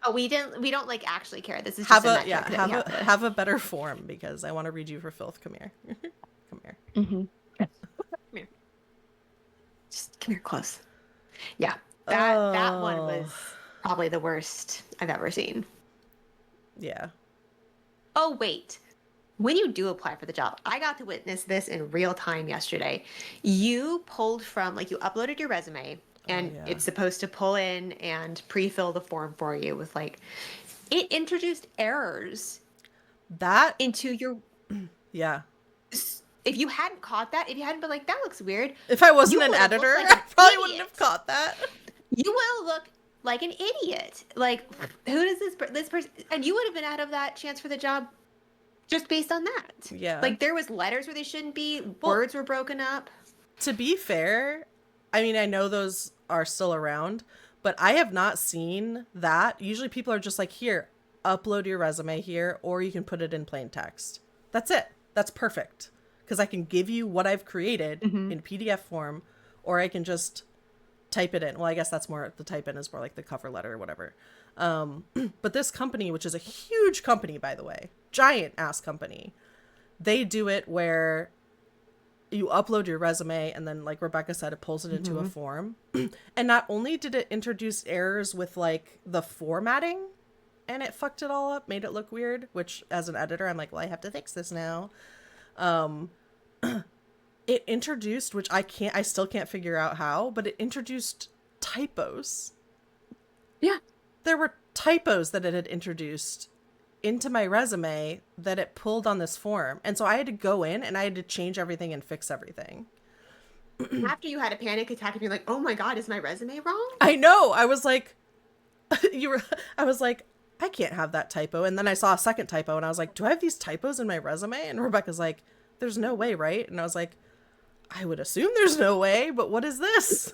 Oh, we don't like actually care. This is just have a better form, because I want to read you for filth. Come here. Come here. Mm-hmm. Come here. Just come here close. Yeah. That one was probably the worst I've ever seen. Yeah. Oh, wait. When you do apply for the job, I got to witness this in real time yesterday. You pulled from, like, you uploaded your resume, and it's supposed to pull in and pre-fill the form for you with, like, it introduced errors into your... Yeah. If you hadn't caught that, if you hadn't been like, that looks weird. If I wasn't an editor, I probably wouldn't have caught that. You will look like an idiot. Like, who does this person... And you would have been out of that chance for the job just based on that. Yeah. Like, there was letters where they shouldn't be. Words were broken up. To be fair, I mean, I know those are still around, but I have not seen that. Usually people are just like, here, upload your resume here, or you can put it in plain text. That's it. That's perfect. Because I can give you what I've created in PDF form, or I can just type it in. Well, I guess that's more, the type in is more like the cover letter or whatever. But this company, which is a huge company, by the way, giant ass company, they do it where you upload your resume and then, like Rebecca said, it pulls it into a form. And not only did it introduce errors with like the formatting, and it fucked it all up, made it look weird, which as an editor, I'm like, well, I have to fix this now. It introduced, which I still can't figure out how, but it introduced typos. Yeah. There were typos that it had introduced into my resume that it pulled on this form. And so I had to go in and I had to change everything and fix everything. After you had a panic attack and you're like, oh my God, is my resume wrong? I know. I was like, I was like, I can't have that typo. And then I saw a second typo and I was like, do I have these typos in my resume? And Rebecca's like, there's no way, right? And I was like, I would assume there's no way, but what is this?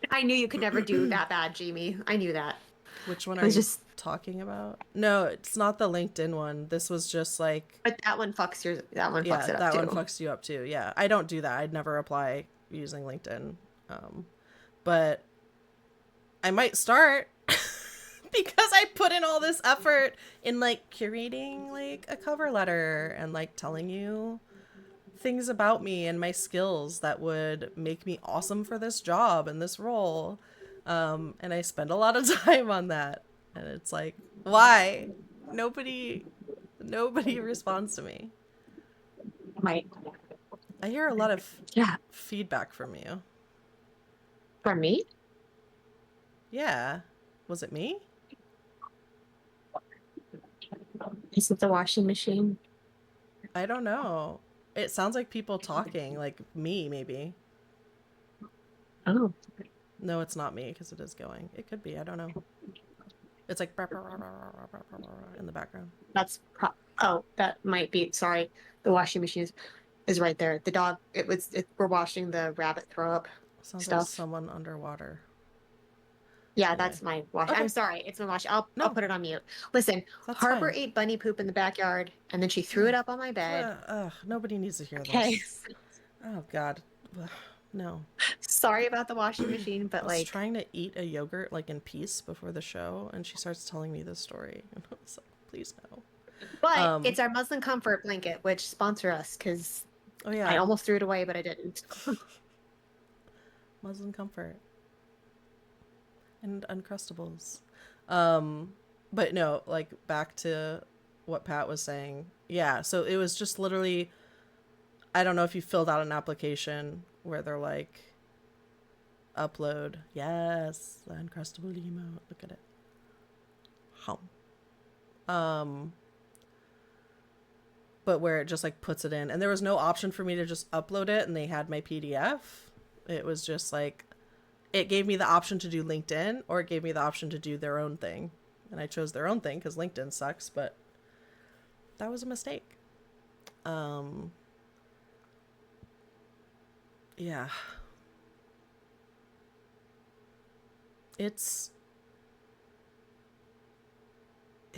I knew you could never do that bad, Jamie. I knew that. Which one are you talking about? No, it's not the LinkedIn one. This was just like... But that one fucks it up too. Yeah, that one fucks you up too. Yeah, I don't do that. I'd never apply using LinkedIn. But I might start because I put in all this effort in like curating like a cover letter and like telling you things about me and my skills that would make me awesome for this job and this role. And I spend a lot of time on that. And it's like, why? Nobody responds to me. Right. I hear a lot of feedback from you. From me? Yeah. Was it me? Is it the washing machine? I don't know. It sounds like people talking, like me, maybe. Oh. No, it's not me because it is going. It could be. I don't know. It's like in the background. That might be. Sorry, the washing machine is right there. The dog. We're washing the rabbit throw up. Sounds stuff. like someone underwater. Yeah, Anyway. that's my wash. Okay. I'm sorry, it's my wash. I'll No, put it on mute. Listen, that's Harbor fine. ate bunny poop in the backyard, and then she threw it up on my bed. Nobody needs to hear Okay, this. Oh God, Ugh, no. sorry about the washing machine, I but was like, trying to eat a yogurt like in peace before the show, and she starts telling me this story, and I was like, please no. but it's our muslin comfort blanket, which sponsor us because Oh I yeah, almost threw it away, but I didn't. muslin comfort and Uncrustables. But no, like back to what Pat was saying. Yeah, so it was just literally, I don't know if you filled out an application where they're like, upload. Yes, the Uncrustable emote. Look at it. Home. But where it just like puts it in, and there was no option for me to just upload it, and they had my PDF. It was just like, it gave me the option to do LinkedIn, or it gave me the option to do their own thing, and I chose their own thing because LinkedIn sucks. But that was a mistake. Yeah. It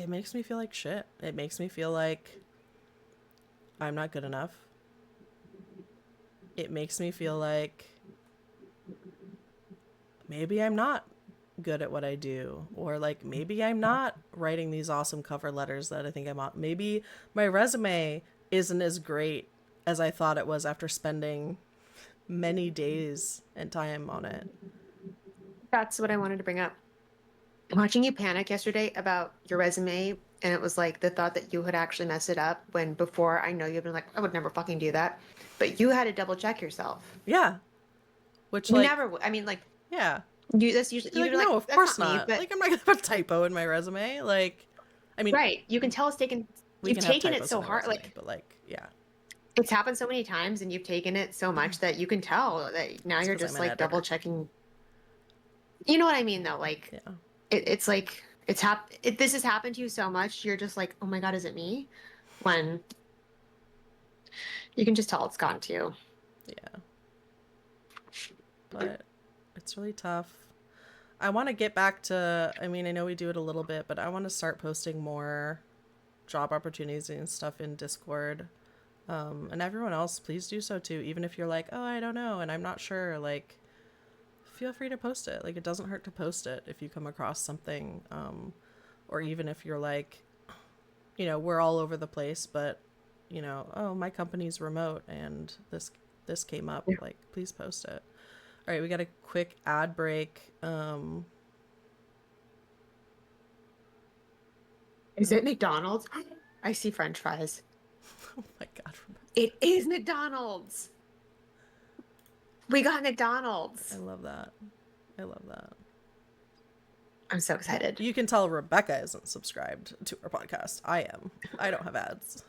makes me feel like shit. It makes me feel like I'm not good enough. It makes me feel like maybe I'm not good at what I do, or like maybe I'm not writing these awesome cover letters that I think I'm on. Maybe my resume isn't as great as I thought it was after spending many days and time on it. That's what I wanted to bring up. Watching you panic yesterday about your resume, and it was like the thought that you would actually mess it up when before I know you've been like, I would never fucking do that. But you had to double check yourself. Yeah. Which You like, never would. I mean, like, yeah. you, that's usually, You're you're like, like, no, of that's course not me, not. but Like, I'm not gonna have a typo in my resume. Like, I mean, right. You can tell it's taken, we you've can have taken it typos so in my hard. resume, Like, but like, yeah. it's happened so many times and you've taken it so much that you can tell that now It's you're 'cause just I'm an like double editor. checking. You know what I mean, though? Like, Yeah. it's like, this has happened to you so much. You're just like, oh my God, is it me? When you can just tell it's gone to you. Yeah. But it's really tough. I want to get back to, I mean, I know we do it a little bit, but I want to start posting more job opportunities and stuff in Discord. And everyone else, please do so too. Even if you're like, oh, I don't know, and I'm not sure, like, feel free to post it. Like, it doesn't hurt to post it if you come across something. Or even if you're like, you know, we're all over the place, but, you know, oh, my company's remote and this came up. Yeah. Like, please post it. All right, we got a quick ad break. Is it McDonald's? I see French fries. Oh my God. It is McDonald's. We got McDonald's. I love that. I love that. I'm so excited. You can tell Rebecca isn't subscribed to our podcast. I am. I don't have ads.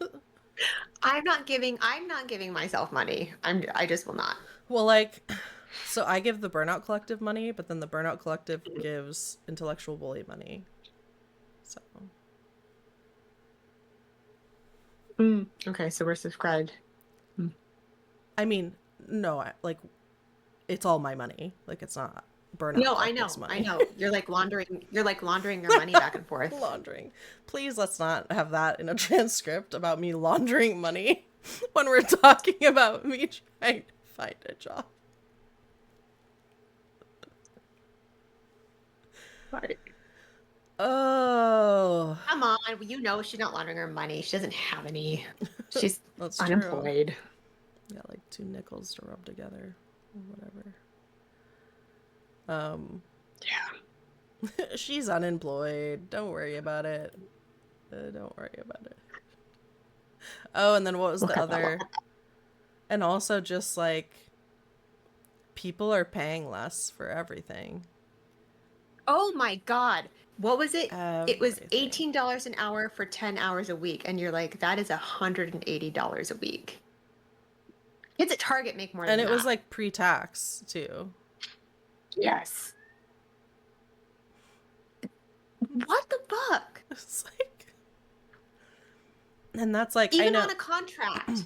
I'm not giving myself money. I just will not. Well, like, so I give the Burnout Collective money, but then the Burnout Collective gives Intellectual Bully money. So. Okay, so we're subscribed. I mean, no, like, it's all my money. Like, it's not Burnout No, I know, Collective's money. I know. You're like laundering your money back and forth. Laundering. Please, let's not have that in a transcript about me laundering money when we're talking about me trying to find a job. Right. Oh, Come on, you know she's not laundering her money. She doesn't have any. She's that's unemployed. True. Got like 2 nickels to rub together, or whatever. Yeah. She's unemployed. Don't worry about it. Don't worry about it. Oh, and then what was the other? And also just like people are paying less for everything. Oh my God. What was it? It was Everything. $18 an hour for 10 hours a week. And you're like, that is $180 a week. Kids at Target make more than And that. it was like pre-tax too. Yes. What the fuck? It's like, and that's like, Even I know. on a contract.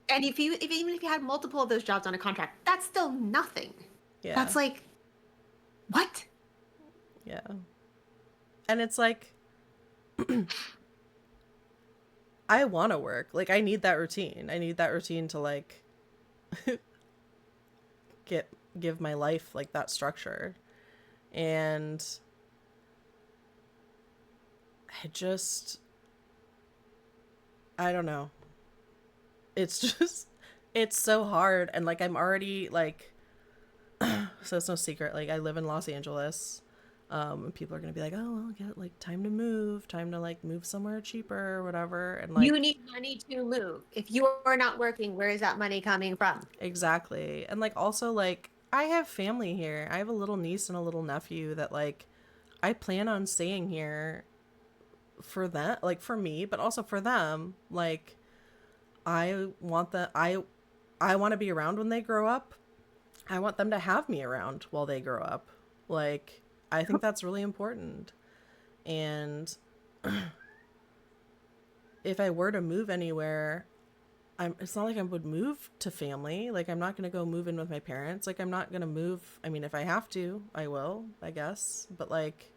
And even if you had multiple of those jobs on a contract, that's still nothing. Yeah. That's like, what? Yeah. And it's like, I want to work. Like, I need that routine. I need that routine to, like, give my life, like, that structure. And I don't know. It's just, it's so hard. And, like, I'm already, like, so it's no secret. Like, I live in Los Angeles. People are going to be like, oh, well, get, like, time to move, like, move somewhere cheaper or whatever. And, like, You need money to move. If you are not working, where is that money coming from? exactly. And, like, also, like, I have family here. I have a little niece and a little nephew that, like, I plan on staying here for that, like, for me, but also for them. Like, I want I want to be around when they grow up. I want them to have me around while they grow up. Like, I think that's really important. And if I were to move anywhere, it's not like I would move to family. Like, I'm not going to go move in with my parents. Like, I'm not going to move. I mean, if I have to, I will, I guess. But, like,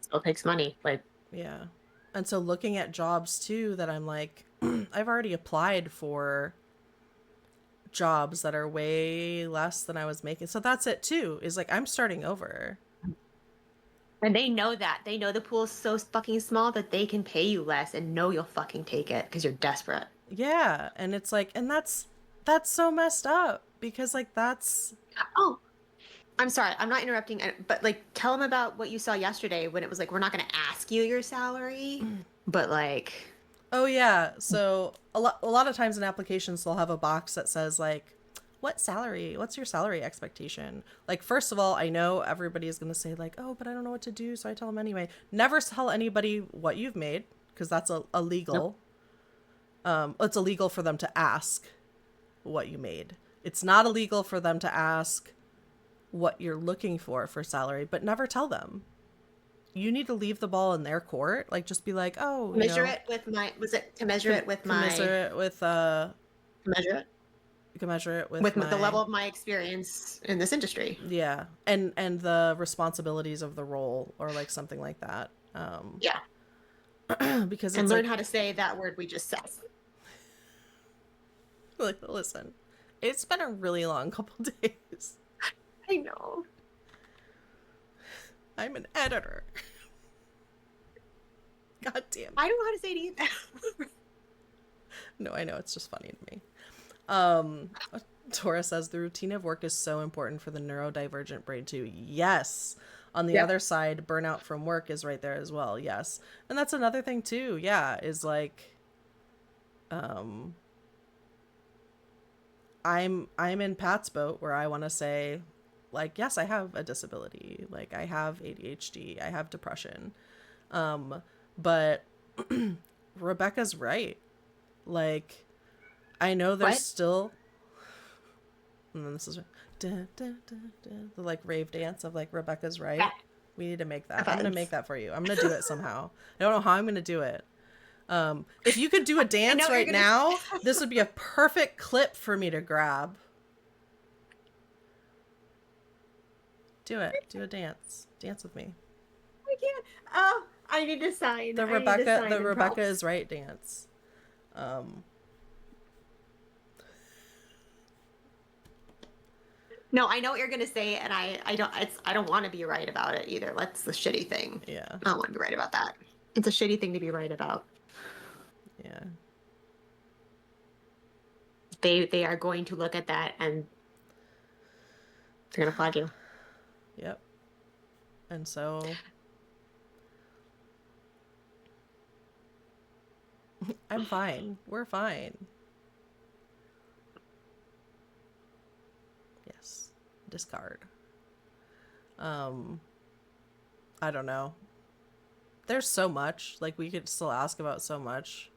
Still takes money. Like, yeah. And so looking at jobs too that I'm like, I've already applied for jobs that are way less than I was making. So that's it too, is like, I'm starting over. and they know that. They know the pool's so fucking small that they can pay you less and know you'll fucking take it because you're desperate. Yeah. And it's like, and that's so messed up because, like, that's, Oh, I'm sorry. I'm not interrupting, but like, tell them about what you saw yesterday when it was like, we're not going to ask you your salary, but like, oh yeah. So a lot of times in applications, they'll have a box that says, like, what's your salary expectation? Like, first of all, I know everybody is going to say, like, oh, but I don't know what to do. So I tell them anyway. Never tell anybody what you've made, because that's illegal. Nope. It's illegal for them to ask what you made. It's not illegal for them to ask what you're looking for salary, but never tell them. You need to leave the ball in their court. Like, just be like, oh, Commensurate with my, was it commensurate with my, commensurate with commensurate commensurate with my the level of my experience in this industry. yeah, and the responsibilities of the role, or like something like that. Yeah. Because And it's learn like, how to say that word we just said. like, listen, it's been a really long couple days. I know. I'm an editor. God damn. I don't know how to say it either. No, I know, it's just funny to me. Tora says the routine of work is so important for the neurodivergent brain too. Yes. On the other side, burnout from work is right there as well. Yes. And that's another thing too. Yeah. Is like, I'm in Pat's boat where I want to say, like, yes, I have a disability. Like, I have ADHD. I have depression. But Rebecca's right. Like, I know there's still, and then this is the like rave dance of like Rebecca's right. Yeah. We need to make that. I'm gonna make that for you. I'm gonna do it somehow. I don't know how I'm gonna do it. If you could do a dance right now, this would be a perfect clip for me to grab. Do it. Do a dance. Dance with me. I can't. Oh, I need to sign. The Rebecca is right dance. No, I know what you're gonna say, and I don't want to be right about it either. That's the shitty thing. Yeah. I don't want to be right about that. It's a shitty thing to be right about. Yeah. They are going to look at that and they're gonna flag you. Yep. And so I'm fine. We're fine. Yes. Discard. I don't know. There's so much. Like, we could still ask about so much.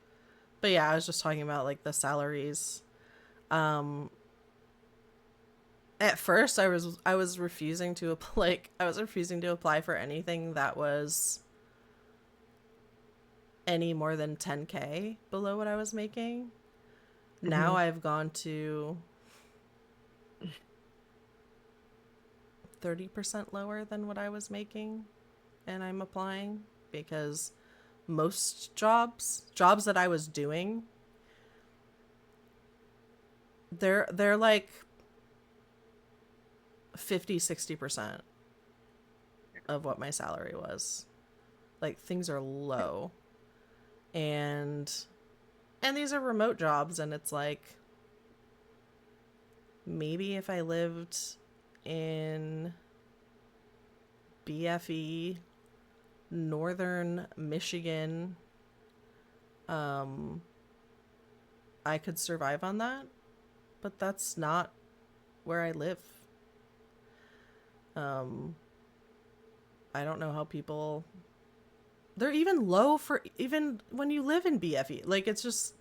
But yeah, I was just talking about like the salaries. At first I was refusing to apply for anything that was any more than 10K below what I was making. Now I've gone to 30% lower than what I was making, and I'm applying because most jobs that I was doing, they're like 50-60% of what my salary was. Like, things are low, and these are remote jobs, and it's like, maybe if I lived in BFE, northern Michigan, I could survive on that, but that's not where I live. I don't know how people, they're even low for even when you live in BFE. Like, it's just,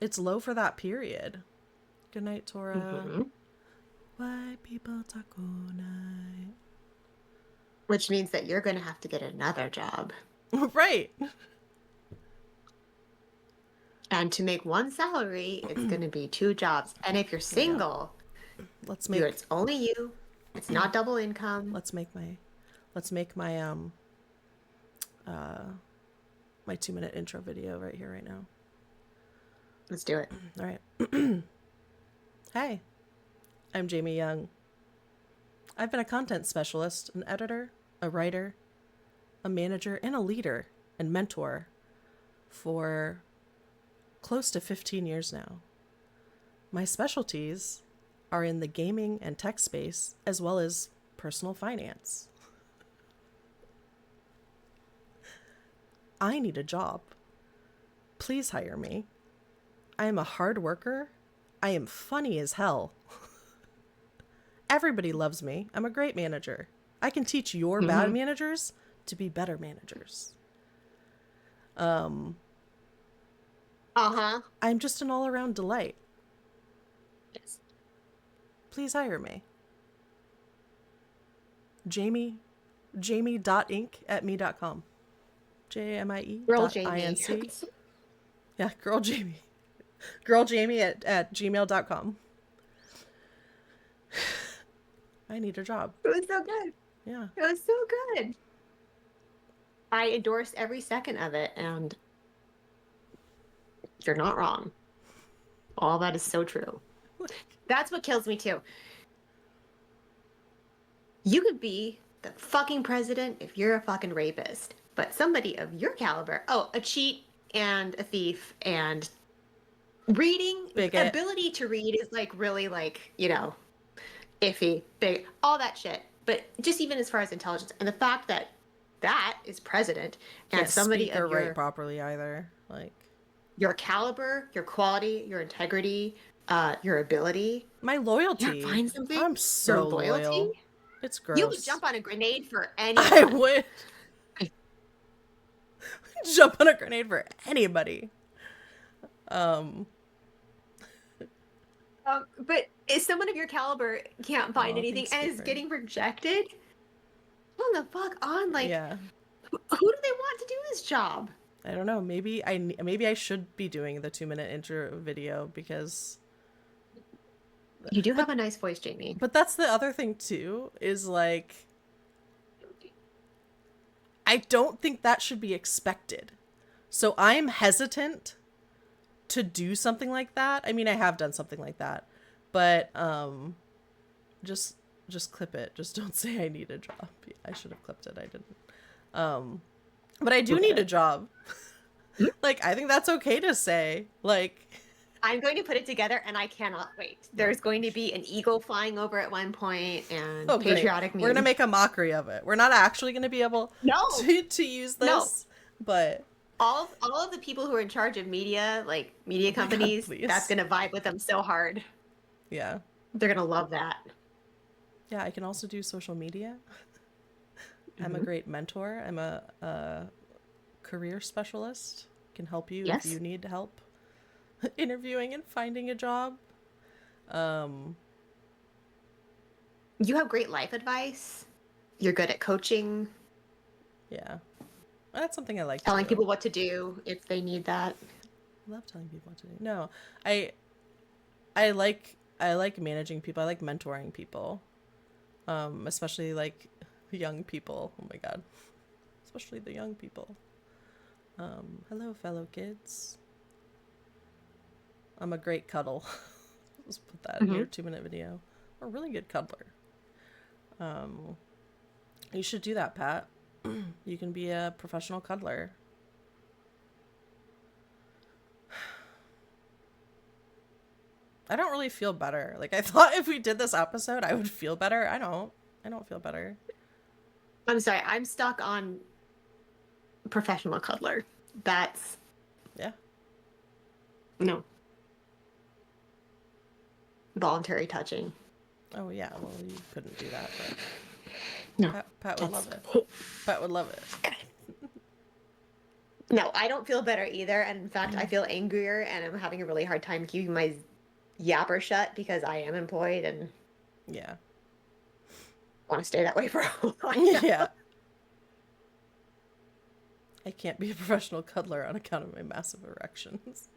it's low for that period. Good night, Tora. Mm-hmm. White people taco night. Which means that you're going to have to get another job. Right. And to make one salary, it's going to be 2 jobs. And if you're single, it's only you. It's not double income. Let's make my my 2-minute intro video right here, right now. Let's do it. All right. Hi, I'm Jamie Young. I've been a content specialist, an editor, a writer, a manager, and a leader and mentor for close to 15 years now. My specialties are in the gaming and tech space, as well as personal finance. I need a job. Please hire me. I am a hard worker. I am funny as hell. Everybody loves me. I'm a great manager. I can teach your bad managers to be better managers. I'm just an all-around delight. Yes. Please hire me. Jamie.inc@me.com. JAMIE.INC. Yeah, girl Jamie. Girl Jamie at gmail.com. I need a job. It was so good. Yeah. It was so good. I endorsed every second of it, and you're not wrong. All that is so true. That's what kills me, too. You could be the fucking president if you're a fucking rapist, but somebody of your caliber, a cheat and a thief and reading, Bigot. ability to read is like really like, iffy, big, all that shit. But just even as far as intelligence and the fact that that is president and Can't somebody speak or write properly either. Like, your caliber, your quality, your integrity, your ability. my loyalty. Yeah, find something. I'm so Your loyalty. loyal. It's gross. You would jump on a grenade for anyone. I would jump on a grenade for anybody. But if someone of your caliber can't find anything and is getting rejected, hold the fuck on. Like, yeah. Who do they want to do this job? I don't know. Maybe I should be doing the 2-minute intro video because you do have a nice voice, Jamie. But that's the other thing too, is like, I don't think that should be expected. So I'm hesitant to do something like that. I mean, I have done something like that, but just clip it. Just don't say I need a job. I should have clipped it. I didn't. But I do need a job. Like, I think that's okay to say. Like, I'm going to put it together, and I cannot wait. There's going to be an eagle flying over at one point, and patriotic music. We're gonna make a mockery of it. We're not actually gonna be able to use this, but all of the people who are in charge of media, like media companies, that's gonna vibe with them so hard. Yeah, they're gonna love that. Yeah, I can also do social media. I'm a great mentor. I'm a career specialist. Can help you if you need help interviewing and finding a job. You have great life advice. You're good at coaching. Yeah, that's something I like. Telling people what to do if they need that. I love telling people what to do. No, I like managing people. I like mentoring people. Especially like young people. Oh my god, especially the young people. Hello, fellow kids. I'm a great cuddle. Let's put that in your 2-minute video. A really good cuddler. You should do that, Pat. You can be a professional cuddler. I don't really feel better. Like, I thought if we did this episode, I would feel better. I don't feel better. I'm sorry. I'm stuck on professional cuddler. That's... Yeah. No. Voluntary touching. Oh, yeah. Well, you couldn't do that, but... No. Pat would love it. Pat would love it. No, I don't feel better either. And in fact, I feel angrier and I'm having a really hard time keeping my yapper shut because I am employed and yeah, want to stay that way for a while. Yeah. I can't be a professional cuddler on account of my massive erections.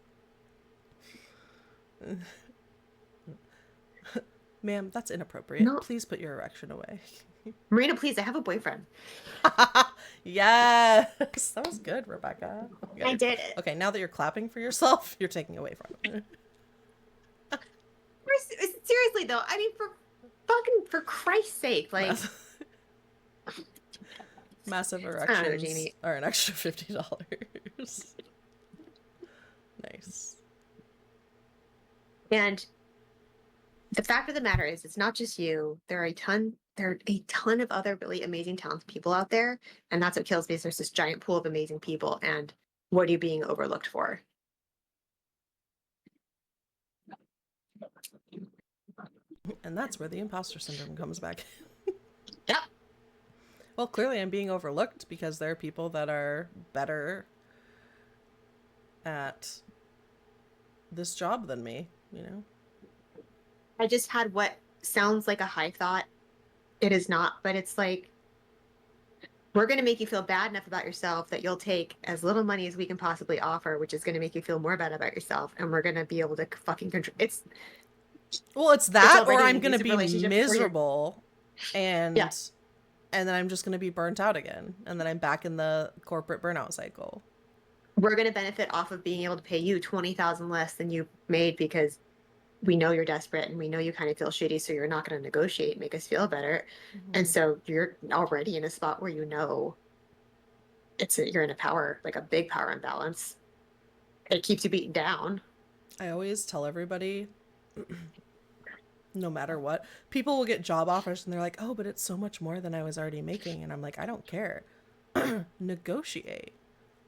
Ma'am, that's inappropriate. No. Please put your erection away. Marina, please, I have a boyfriend. Yes! That was good, Rebecca. Okay. I did it. Okay, now that you're clapping for yourself, you're taking away from it. Seriously, though, I mean, for Christ's sake, like... Massive erections are an extra $50. Nice. And the fact of the matter is, it's not just you. There are a ton of other really amazing, talented people out there. And that's what kills me is there's this giant pool of amazing people. And what are you being overlooked for? And that's where the imposter syndrome comes back. Yep. Well, clearly I'm being overlooked because there are people that are better at this job than me, you know? I just had what sounds like a high thought. It is not, but it's like, we're going to make you feel bad enough about yourself that you'll take as little money as we can possibly offer, which is going to make you feel more bad about yourself. And we're going to be able to fucking control. It's that, or I'm going to be miserable and then I'm just going to be burnt out again. And then I'm back in the corporate burnout cycle. We're going to benefit off of being able to pay you $20,000 less than you made because we know you're desperate and we know you kind of feel shitty. So you're not going to negotiate, make us feel better. Mm-hmm. And so you're already in a spot where, you know, you're in a big power imbalance. It keeps you beaten down. I always tell everybody, no matter what, people will get job offers and they're like, oh, but it's so much more than I was already making. And I'm like, I don't care. Negotiate.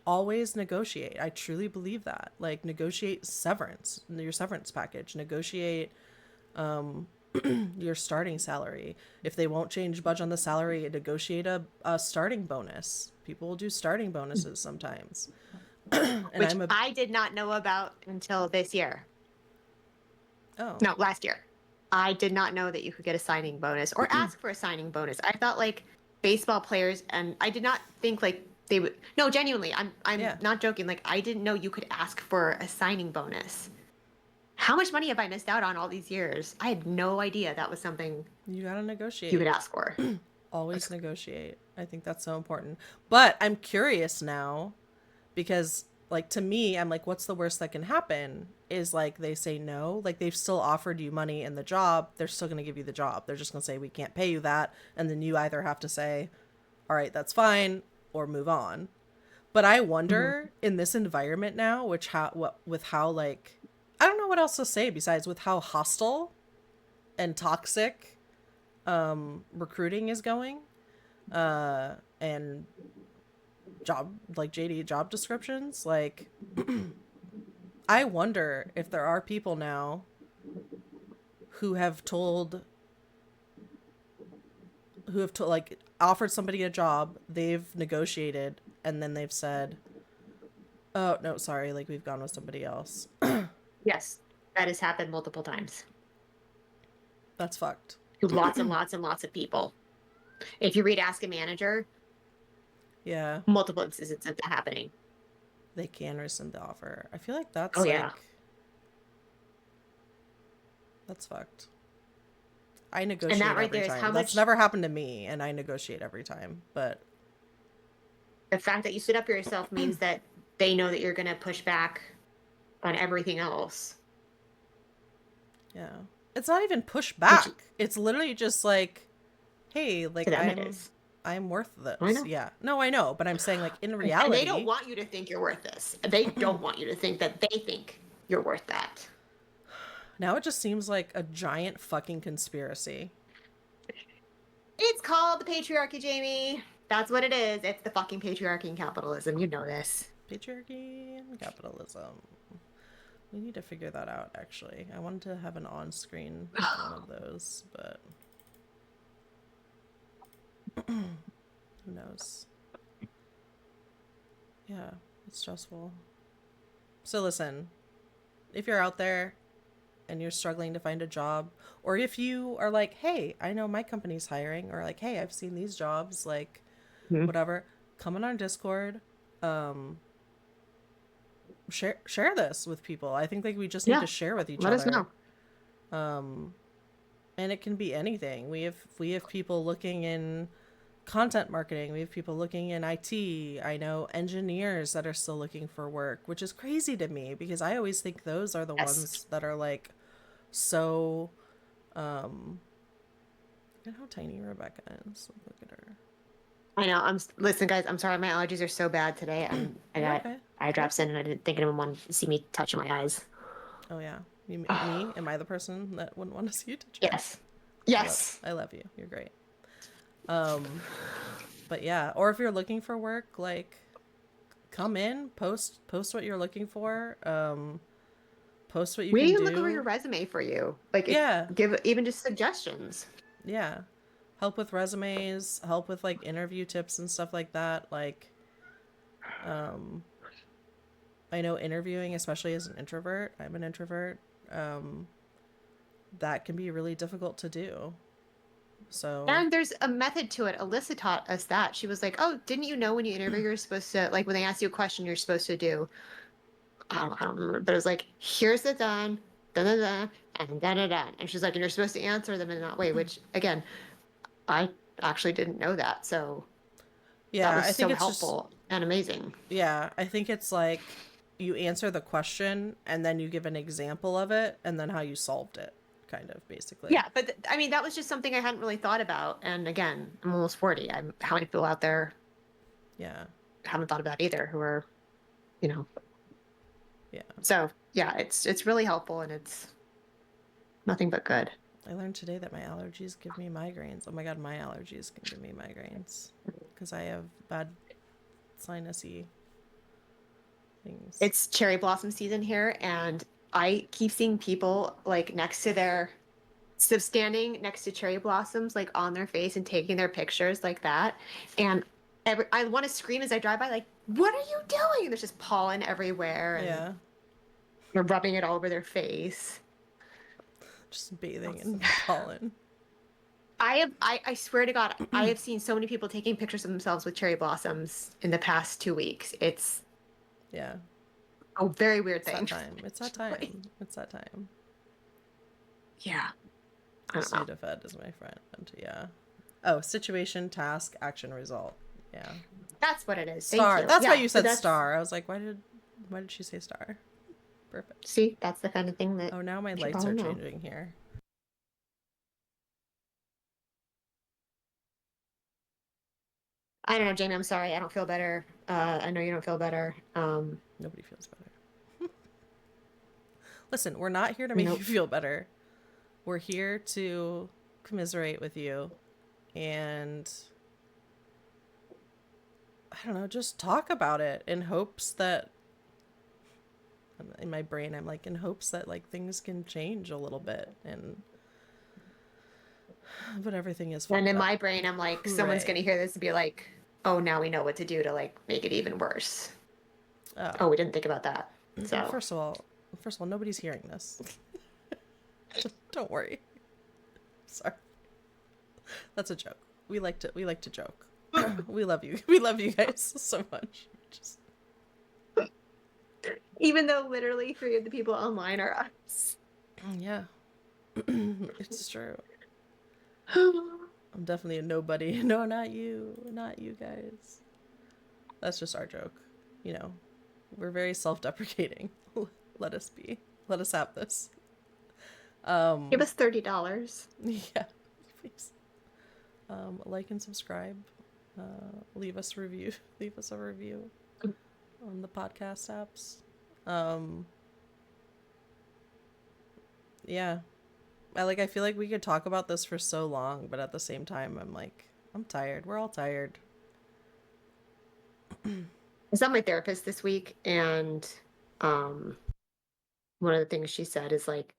Always negotiate. I truly believe that. Like, negotiate severance, your severance package. Negotiate your starting salary. If they won't budge on the salary, negotiate a starting bonus. People will do starting bonuses sometimes. Which I did not know about until this year. Oh. No, last year. I did not know that you could get a signing bonus or ask for a signing bonus. I thought like baseball players, and I did not think like they would. No, genuinely, I'm not joking. Like, I didn't know you could ask for a signing bonus. How much money have I missed out on all these years? I had no idea that was something you gotta negotiate. You could ask for. Always negotiate. I think that's so important. But I'm curious now because, like, to me, I'm like, what's the worst that can happen? Is like they say no. Like, they've still offered you money in the job. They're still going to give you the job. They're just going to say, we can't pay you that. And then you either have to say, all right, that's fine, or move on. But I wonder in this environment now, with how like, I don't know what else to say besides with how hostile and toxic recruiting is going, and job descriptions, like I wonder if there are people now who have like offered somebody a job, they've negotiated, and then they've said, oh no, sorry, like we've gone with somebody else. Yes, that has happened multiple times. That's fucked. Lots and lots and lots of people. If you read Ask a Manager, yeah, multiple instances of that happening. They can rescind the offer. I feel like that's that's fucked. I negotiate right every there is time. how That's much never happened to me, and I negotiate every time. But the fact that you stood up for yourself means that they know that you're going to push back on everything else. yeah, it's not even push Which back. It's literally just like, hey, to like them it is. I'm worth I this. know. Yeah, no, I know, but I'm saying like in And they don't reality, want you to think you're worth this. They don't want you to think that they think you're worth that. now it just seems like a giant fucking conspiracy. It's called the patriarchy, Jamie. That's what it is. It's the fucking patriarchy and capitalism. You know this. Patriarchy and capitalism. We need to figure that out, actually. I wanted to have an on-screen one of those, but who knows? Yeah, it's stressful. So listen, if you're out there and you're struggling to find a job, or if you are like, hey, I know my company's hiring, or like, hey, I've seen these jobs, like, whatever, come on our Discord. Share this with people. I think like we just need to share with each Let other. us know. And it can be anything. We have people looking in content marketing. We have people looking in IT. I know engineers that are still looking for work, which is crazy to me because I always think those are the ones that are like so look at how tiny Rebecca is. Look at her. I know. Listen, guys. I'm sorry. My allergies are so bad today. I got eye drops in, and I didn't think anyone wanted to see me touching my eyes. Oh yeah, me? Am I the person that wouldn't want to see you touch? Yes. Yes. I love you. You're great. But yeah, or if you're looking for work, like, come in, post what you're looking for. Post what you can do. We even look over your resume for you. Like, give even just suggestions. Yeah. Help with resumes, help with like interview tips and stuff like that. Like, I know interviewing, especially as an introvert, I'm an introvert, that can be really difficult to do. So, and there's a method to it. Alyssa taught us that. She was like, oh, didn't you know when you interview, you're supposed to, like, when they ask you a question, you're supposed to do, I don't remember, but it was like, here's the done, da da da, and da da da. And she's like, and you're supposed to answer them in that way, which, again, I actually didn't know that. So yeah, that was I think so it's helpful and amazing. Yeah, I think it's like you answer the question and then you give an example of it and then how you solved it, kind of, basically. Yeah, but I mean, that was just something I hadn't really thought about. And again, I'm almost 40. How many people out there haven't thought about either who are, Yeah. So yeah, it's really helpful and it's nothing but good. I learned today that my allergies give me migraines. Oh my god, my allergies can give me migraines because I have bad sinusy things. It's cherry blossom season here, and I keep seeing people like next to standing next to cherry blossoms, like on their face and taking their pictures like that. And I want to scream as I drive by, like, what are you doing? And there's just pollen everywhere. And they're rubbing it all over their face. Just bathing in pollen. I swear to God, I have seen so many people taking pictures of themselves with cherry blossoms in the past 2 weeks. It's a very weird thing. It's that time. It's that time. Yeah. Sudafed is my friend. Yeah. Oh, situation, task, action, result. Yeah. That's what it is. Star. Thank you. That's why you said star. I was like, why did she say star? Perfect. See, that's the kind of thing that. Oh, now my lights are changing here. I don't know, Jamie. I'm sorry. I don't feel better. I know you don't feel better. Nobody feels better. Listen, we're not here to make you feel better. We're here to commiserate with you and, I don't know, just talk about it in hopes that, in my brain, I'm like, in hopes that like things can change a little bit, but everything is. And in my brain, I'm like, someone's gonna hear this and be like, oh, now we know what to do to like make it even worse. Oh, we didn't think about that. So first of all, nobody's hearing this. Don't worry. Sorry. That's a joke. We like to joke. We love you. We love you guys so much. Even though literally 3 of the people online are us. Yeah. It's true. I'm definitely a nobody. No, not you. Not you guys. That's just our joke. You know, we're very self-deprecating. Let us be. Let us have this. Give us $30. Yeah, please. Like and subscribe. Leave us a review. Leave us a review on the podcast apps. Yeah. I feel like we could talk about this for so long, but at the same time, I'm tired. We're all tired. I saw my therapist this week, and one of the things she said is like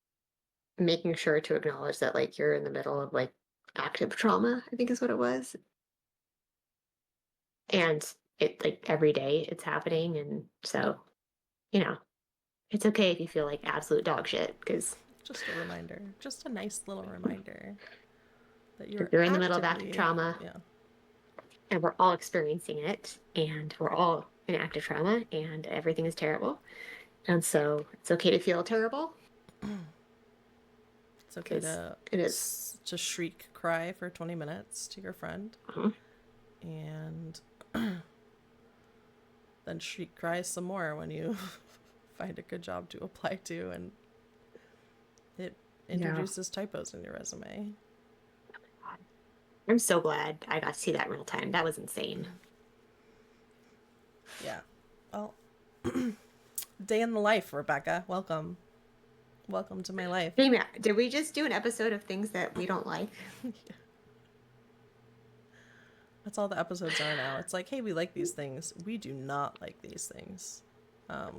making sure to acknowledge that like you're in the middle of like active trauma, I think is what it was. And it like every day it's happening. And so, you know, it's okay if you feel like absolute dog shit because Just a reminder. Just a nice little reminder that you're in the middle of active trauma. Yeah. And we're all experiencing it, and we're all in active trauma, and everything is terrible. And so it's okay to feel terrible. It's okay it is. to shriek, cry for 20 minutes to your friend. And then shriek, cry some more when you find a good job to apply to and it introduces typos in your resume. I'm so glad I got to see that in real time. That was insane. Yeah. Well, day in the life, Rebecca. Welcome. Welcome to my life. Hey, did we just do an episode of things that we don't like? Yeah. That's all the episodes are now. It's like, hey, we like these things. We do not like these things.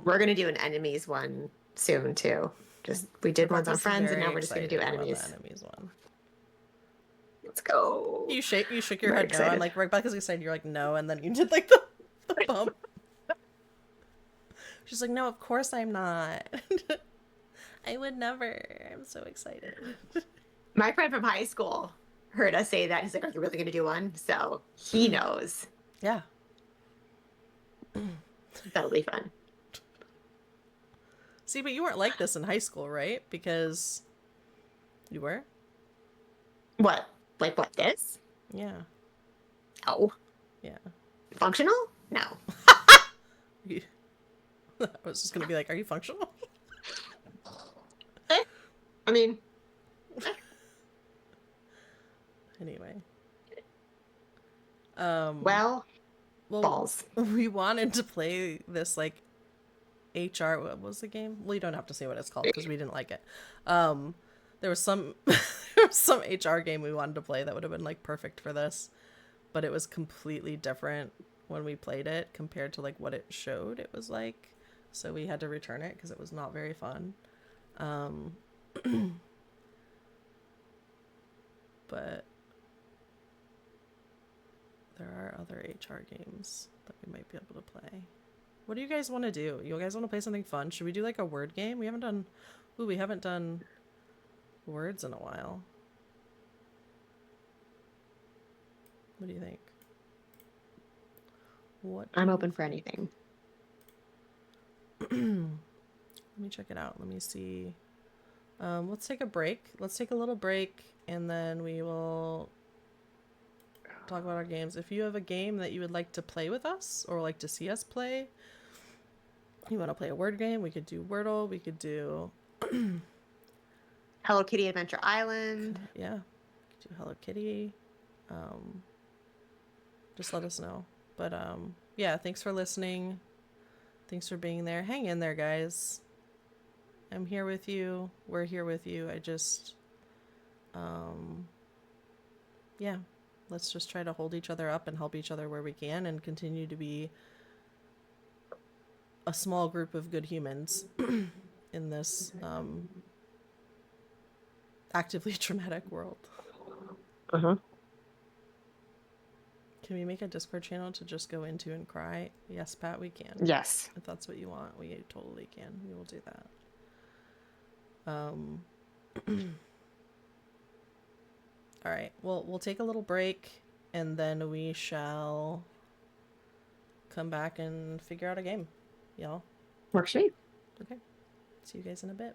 We're going to do an enemies one soon, too. We did ones on friends, and now we're just going to do enemies. The enemies one. Let's go. You shook your head no, and like Rebecca's excited, you're like no, and then you did like the bump. She's like, no, of course I'm not. I would never. I'm so excited. My friend from high school heard us say that. He's like, are you really going to do one? So he knows. Yeah. That'll be fun. See, but you weren't like this in high school, right? Because you were? What? Like what, this? Yeah. Oh. Yeah. Functional? No. I was just going to be like, are you functional? I mean. Anyway. Well, balls. We wanted to play this, like, HR, what was the game? Well, you don't have to say what it's called because we didn't like it. There was some HR game we wanted to play that would have been like perfect for this, but it was completely different when we played it compared to like what it showed it was like. So we had to return it because it was not very fun. But there are other HR games that we might be able to play. What do you guys want to do? You guys want to play something fun? Should we do like a word game? We haven't done words in a while. What do you think? I'm open for anything. Let me check it out. Let me see. Let's take a break. Let's take a little break and then we will talk about our games. If you have a game that you would like to play with us or like to see us play, you want to play a word game, we could do Wordle, we could do Hello Kitty Adventure Island. Yeah, we could do Hello Kitty. Just let us know. But yeah, thanks for listening. Thanks for being there. Hang in there, guys. I'm here with you. We're here with you. I just yeah, let's just try to hold each other up and help each other where we can and continue to be a small group of good humans in this actively traumatic world. Uh-huh. Can we make a Discord channel to just go into and cry? Yes, Pat, we can. Yes. If that's what you want, we totally can. We will do that. All right. Well, we'll take a little break and then we shall come back and figure out a game. Y'all? Works for me. Okay. See you guys in a bit.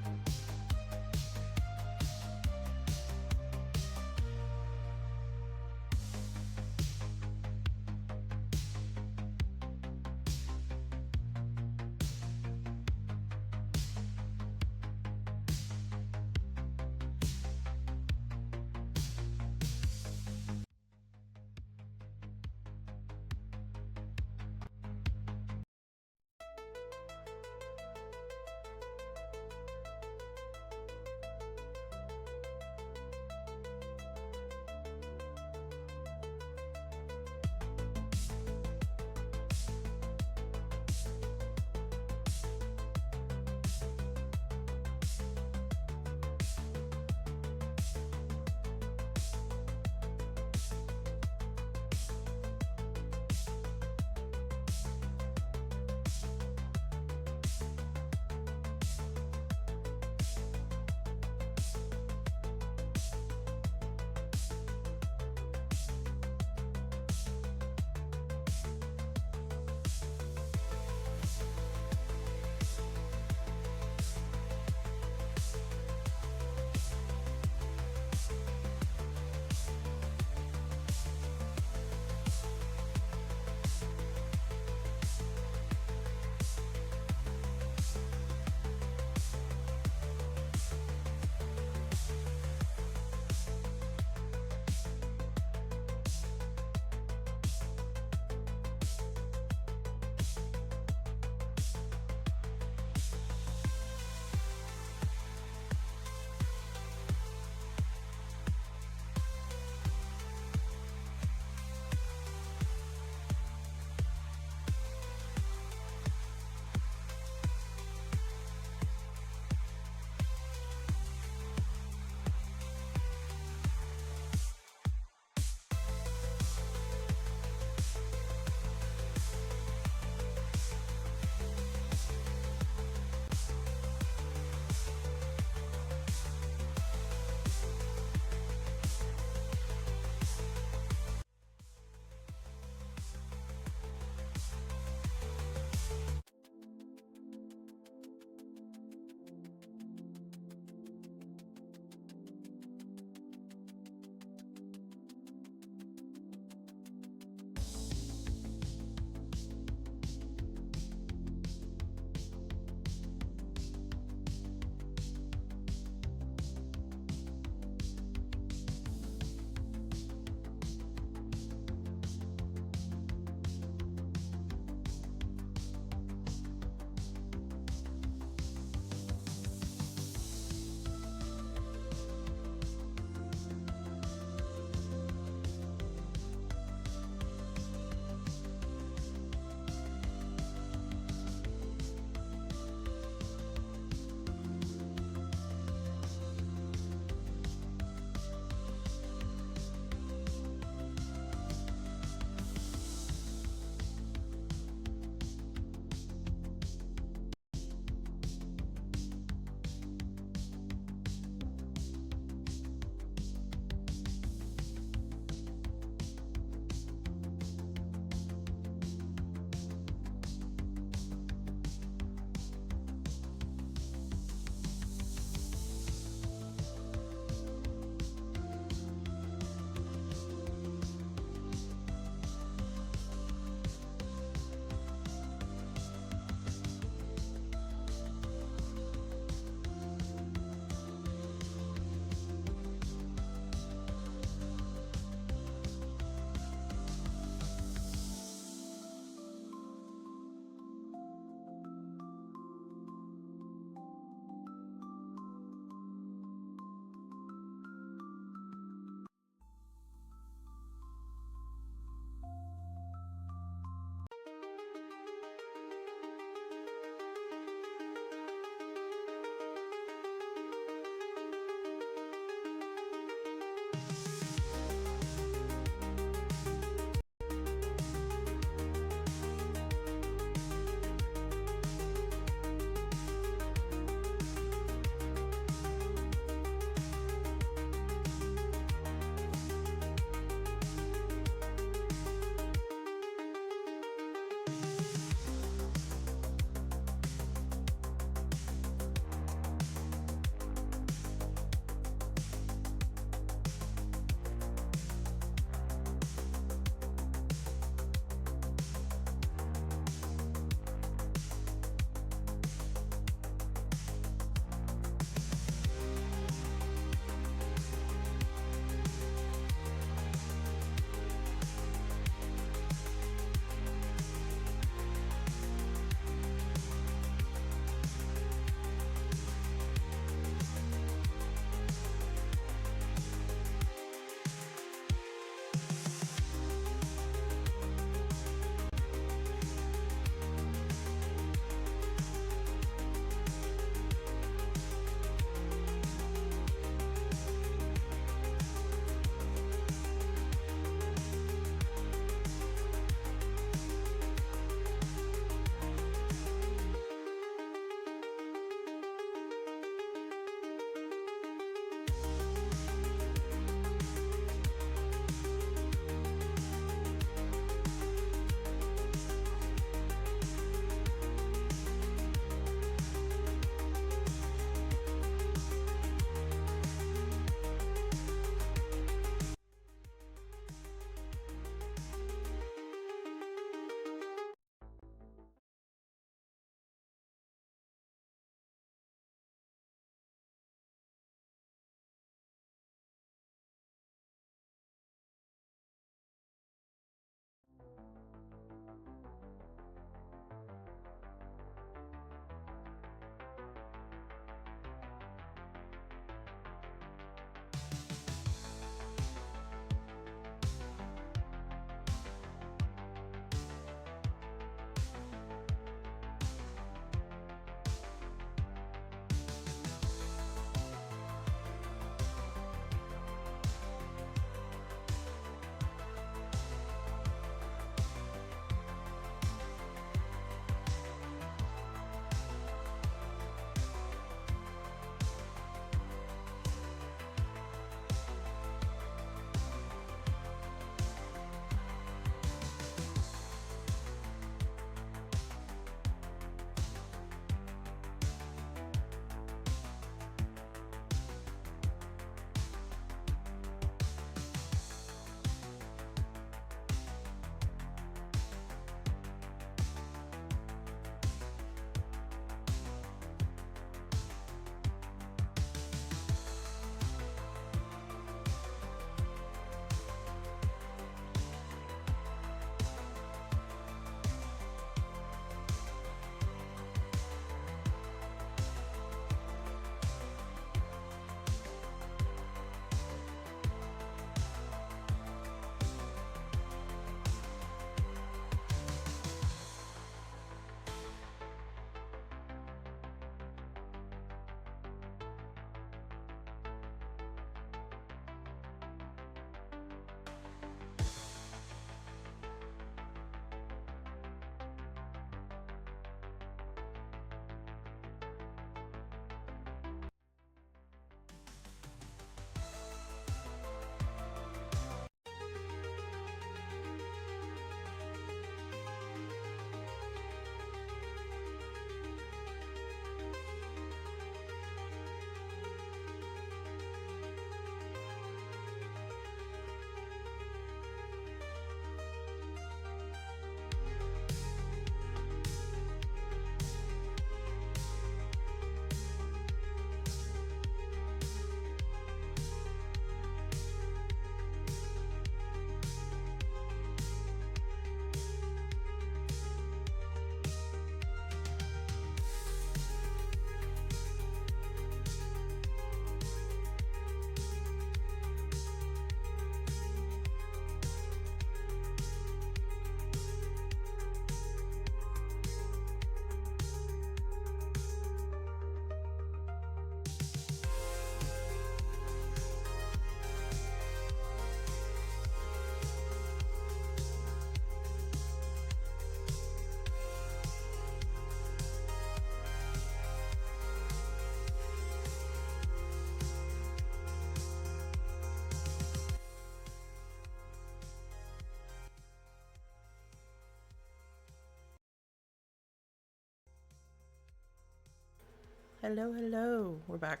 Hello, hello. We're back.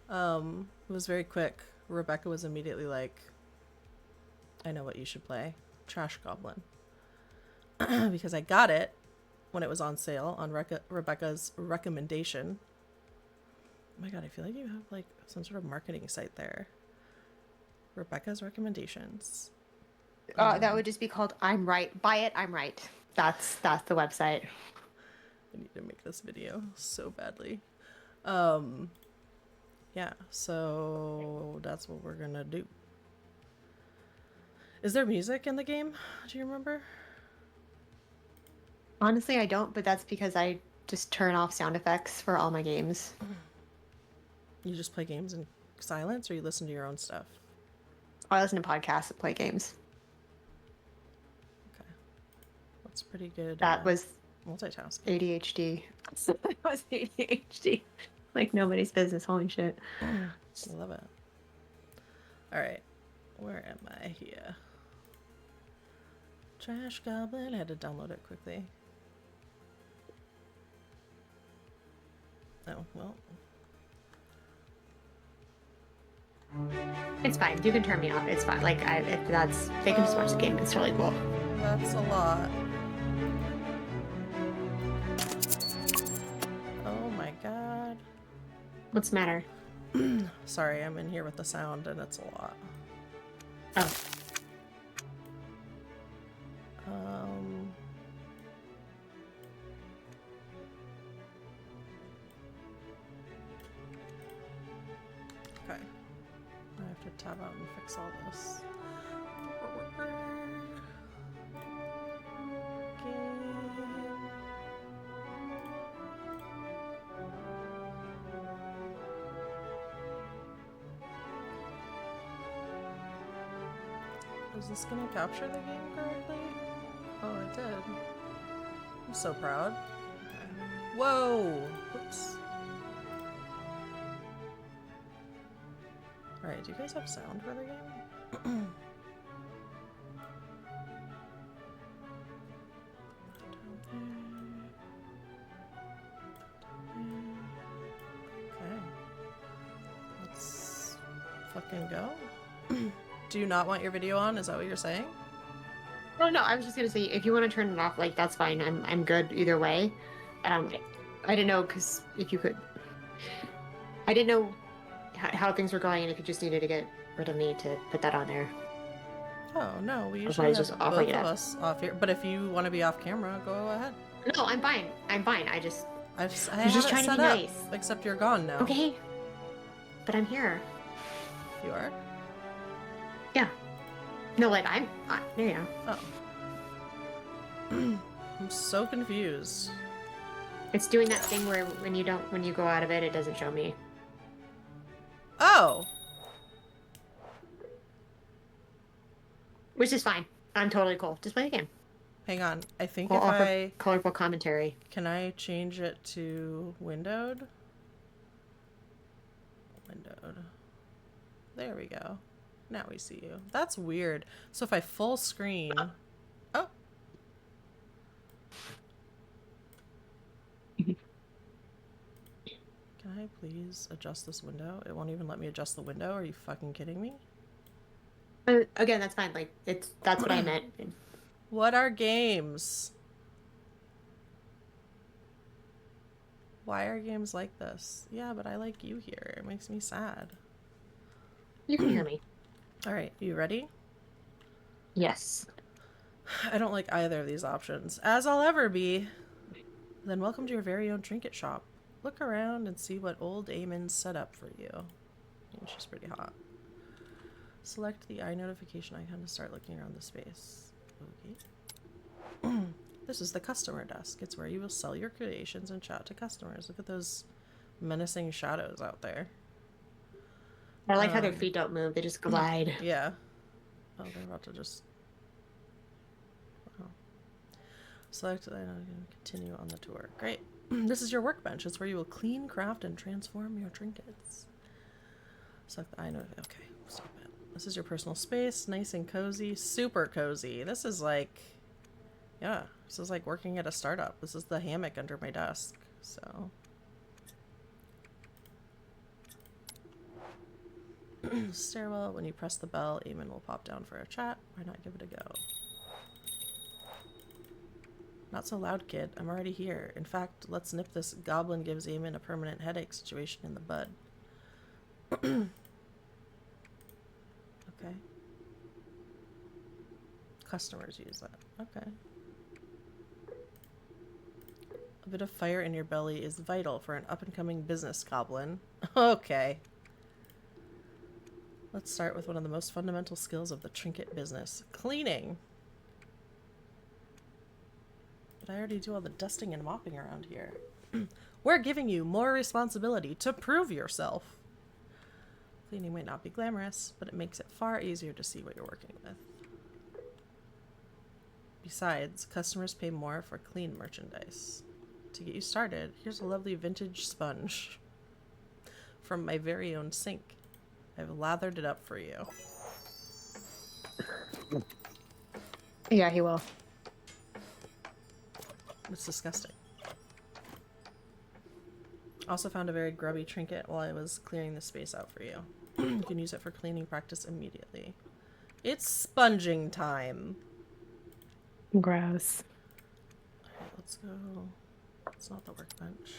It was very quick. Rebecca was immediately like, I know what you should play. Trash Goblin. Because I got it when it was on sale on Rebecca's recommendation. Oh my god, I feel like you have like some sort of marketing site there. Rebecca's recommendations. That would just be called I'm Right. Buy it, I'm right. That's the website. I need to make this video so badly. Yeah, so that's what we're gonna do. Is there music in the game? Do you remember? Honestly, I don't, but that's because I just turn off sound effects for all my games. You just play games in silence, or you listen to your own stuff? I listen to podcasts and play games. Okay. That's pretty good. That was multitasking. ADHD. That was ADHD. Like nobody's business. Holy shit. I love it. Alright. Where am I here? Trash Goblin. I had to download it quickly. Oh, well. It's fine. You can turn me off. It's fine. Like, they can just watch the game. It's totally cool. That's a lot. Oh my god. What's the matter? Sorry, I'm in here with the sound and it's a lot. Oh. Okay. I have to tab out and fix all this. Is this gonna capture the game correctly? Oh, it did. I'm so proud. Okay. Whoa! Oops. Alright, do you guys have sound for the game? Okay. Let's fucking go. Do you not want your video on? Is that what you're saying? No, I was just gonna say, if you want to turn it off, like, that's fine. I'm good either way. I didn't know, because if you could... I didn't know how things were going, and if you just needed to get rid of me to put that on there. Oh, no, we usually have just both of us off here. But if you want to be off camera, go ahead. No, I'm fine. I'm fine. I have just trying to be nice. Except you're gone now. Okay. But I'm here. You are? Yeah. No, like, there you go. Oh. I'm so confused. It's doing that thing where when you go out of it, it doesn't show me. Oh! Which is fine. I'm totally cool. Just play the game. Hang on. I think I'll if offer I... colorful commentary. Can I change it to windowed? Windowed. There we go. Now we see you. That's weird. So if I full screen... Oh! Can I please adjust this window? It won't even let me adjust the window. Are you fucking kidding me? Again, that's fine. Like, that's what I meant. What are games? Why are games like this? Yeah, but I like you here. It makes me sad. You can hear me. Alright, you ready? Yes. I don't like either of these options, as I'll ever be. Then welcome to your very own trinket shop. Look around and see what old Eamon's set up for you. And she's pretty hot. Select the eye notification icon to start looking around the space. Okay. This is the customer desk. It's where you will sell your creations and chat to customers. Look at those menacing shadows out there. I like how their feet don't move. They just glide. Yeah. Oh, they're about to just... Wow. Select the item and continue on the tour. Great. This is your workbench. It's where you will clean, craft, and transform your trinkets. Select the item. Okay, stop it. This is your personal space. Nice and cozy. Super cozy. This is like... Yeah, this is like working at a startup. This is the hammock under my desk. So... Stairwell. When you press the bell, Eamon will pop down for a chat. Why not give it a go? Not so loud, kid. I'm already here. In fact, let's nip this goblin gives Eamon a permanent headache situation in the bud. Okay. Customers use that. Okay. A bit of fire in your belly is vital for an up-and-coming business goblin. Okay. Let's start with one of the most fundamental skills of the trinket business. Cleaning. But I already do all the dusting and mopping around here. We're giving you more responsibility to prove yourself. Cleaning might not be glamorous, but it makes it far easier to see what you're working with. Besides, customers pay more for clean merchandise. To get you started, here's a lovely vintage sponge from my very own sink. I've lathered it up for you. Yeah, he will. It's disgusting. Also found a very grubby trinket while I was clearing the space out for you. You can use it for cleaning practice immediately. It's sponging time. Gross. Alright, let's go. It's not the workbench.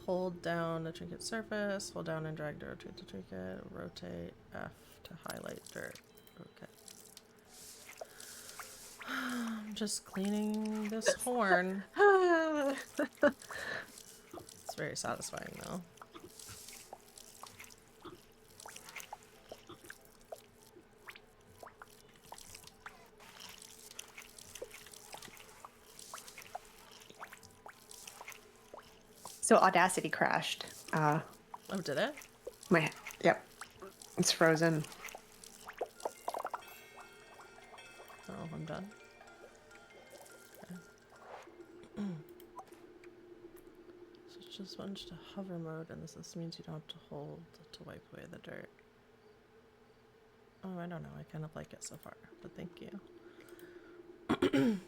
Hold down the trinket surface, hold down and drag to rotate the trinket, rotate F to highlight dirt. Okay. I'm just cleaning this horn. It's very satisfying though. So Audacity crashed. Oh, did it? Yep. It's frozen. Oh, I'm done. Okay. Switch the sponge to hover mode, and this means you don't have to hold to wipe away the dirt. Oh, I don't know. I kind of like it so far, but thank you. And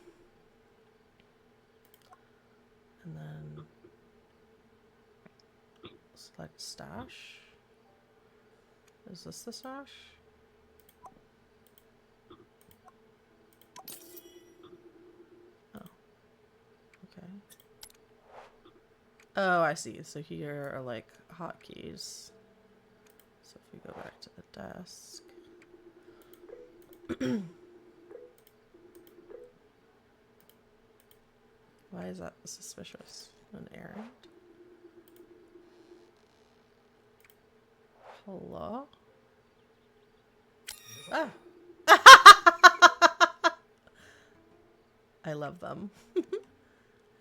then select stash. Is this the stash? Oh. Okay. Oh, I see. So here are like hotkeys. So if we go back to the desk. Why is that suspicious? An errand? Hello? Ah! I love them.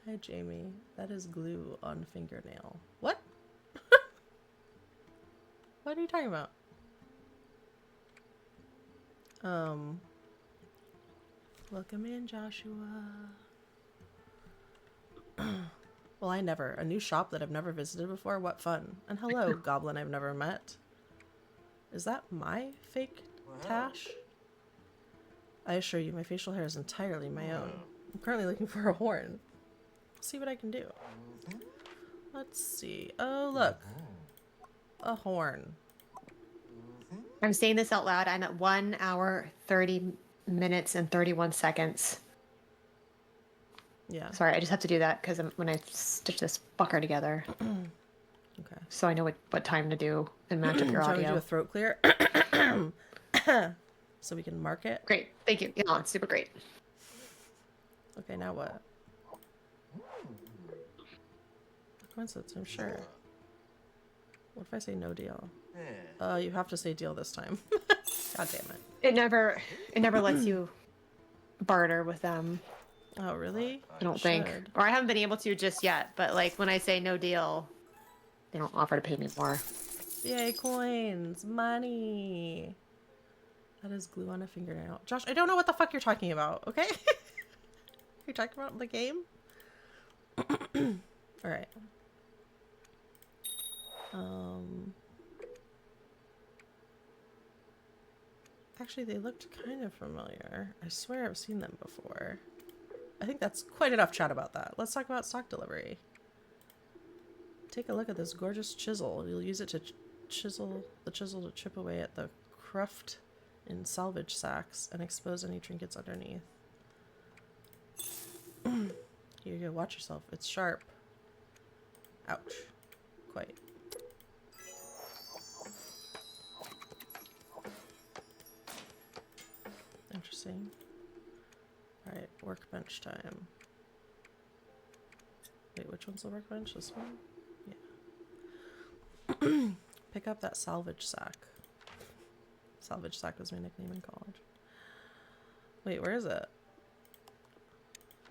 Hi, Jamie. That is glue on fingernail. What? What are you talking about? Welcome in, Joshua. Well, a new shop that I've never visited before. What fun. And hello, goblin I've never met. Is that my fake tash? I assure you, my facial hair is entirely my own. I'm currently looking for a horn. See what I can do. Let's see. Oh, look. A horn. I'm saying this out loud. I'm at 1 hour, 30 minutes, and 31 seconds. Yeah. Sorry, I just have to do that because when I stitch this fucker together. Okay. So I know what time to do and match up your Shall we audio. do a throat clear? So we can mark it. Great. Thank you. Yeah, it's super great. Okay, now what? Coincidence, I'm sure. What if I say no deal? You have to say deal this time. God damn it. It never lets you barter with them. Oh, really? I don't think. Or I haven't been able to just yet, but like when I say no deal, they don't offer to pay me more. Yay, coins. Money. That is glue on a fingernail. Josh, I don't know what the fuck you're talking about, okay? You're talking about the game? Alright. Actually, they looked kind of familiar. I swear I've seen them before. I think that's quite enough chat about that. Let's talk about stock delivery. Take a look at this gorgeous chisel. You'll use it to chisel to chip away at the cruft in salvage sacks and expose any trinkets underneath. Here you go. Watch yourself. It's sharp. Ouch. Quite. Interesting. Alright, workbench time. Wait, which one's the workbench? This one? Yeah. Pick up that salvage sack. Salvage sack was my nickname in college. Wait, where is it?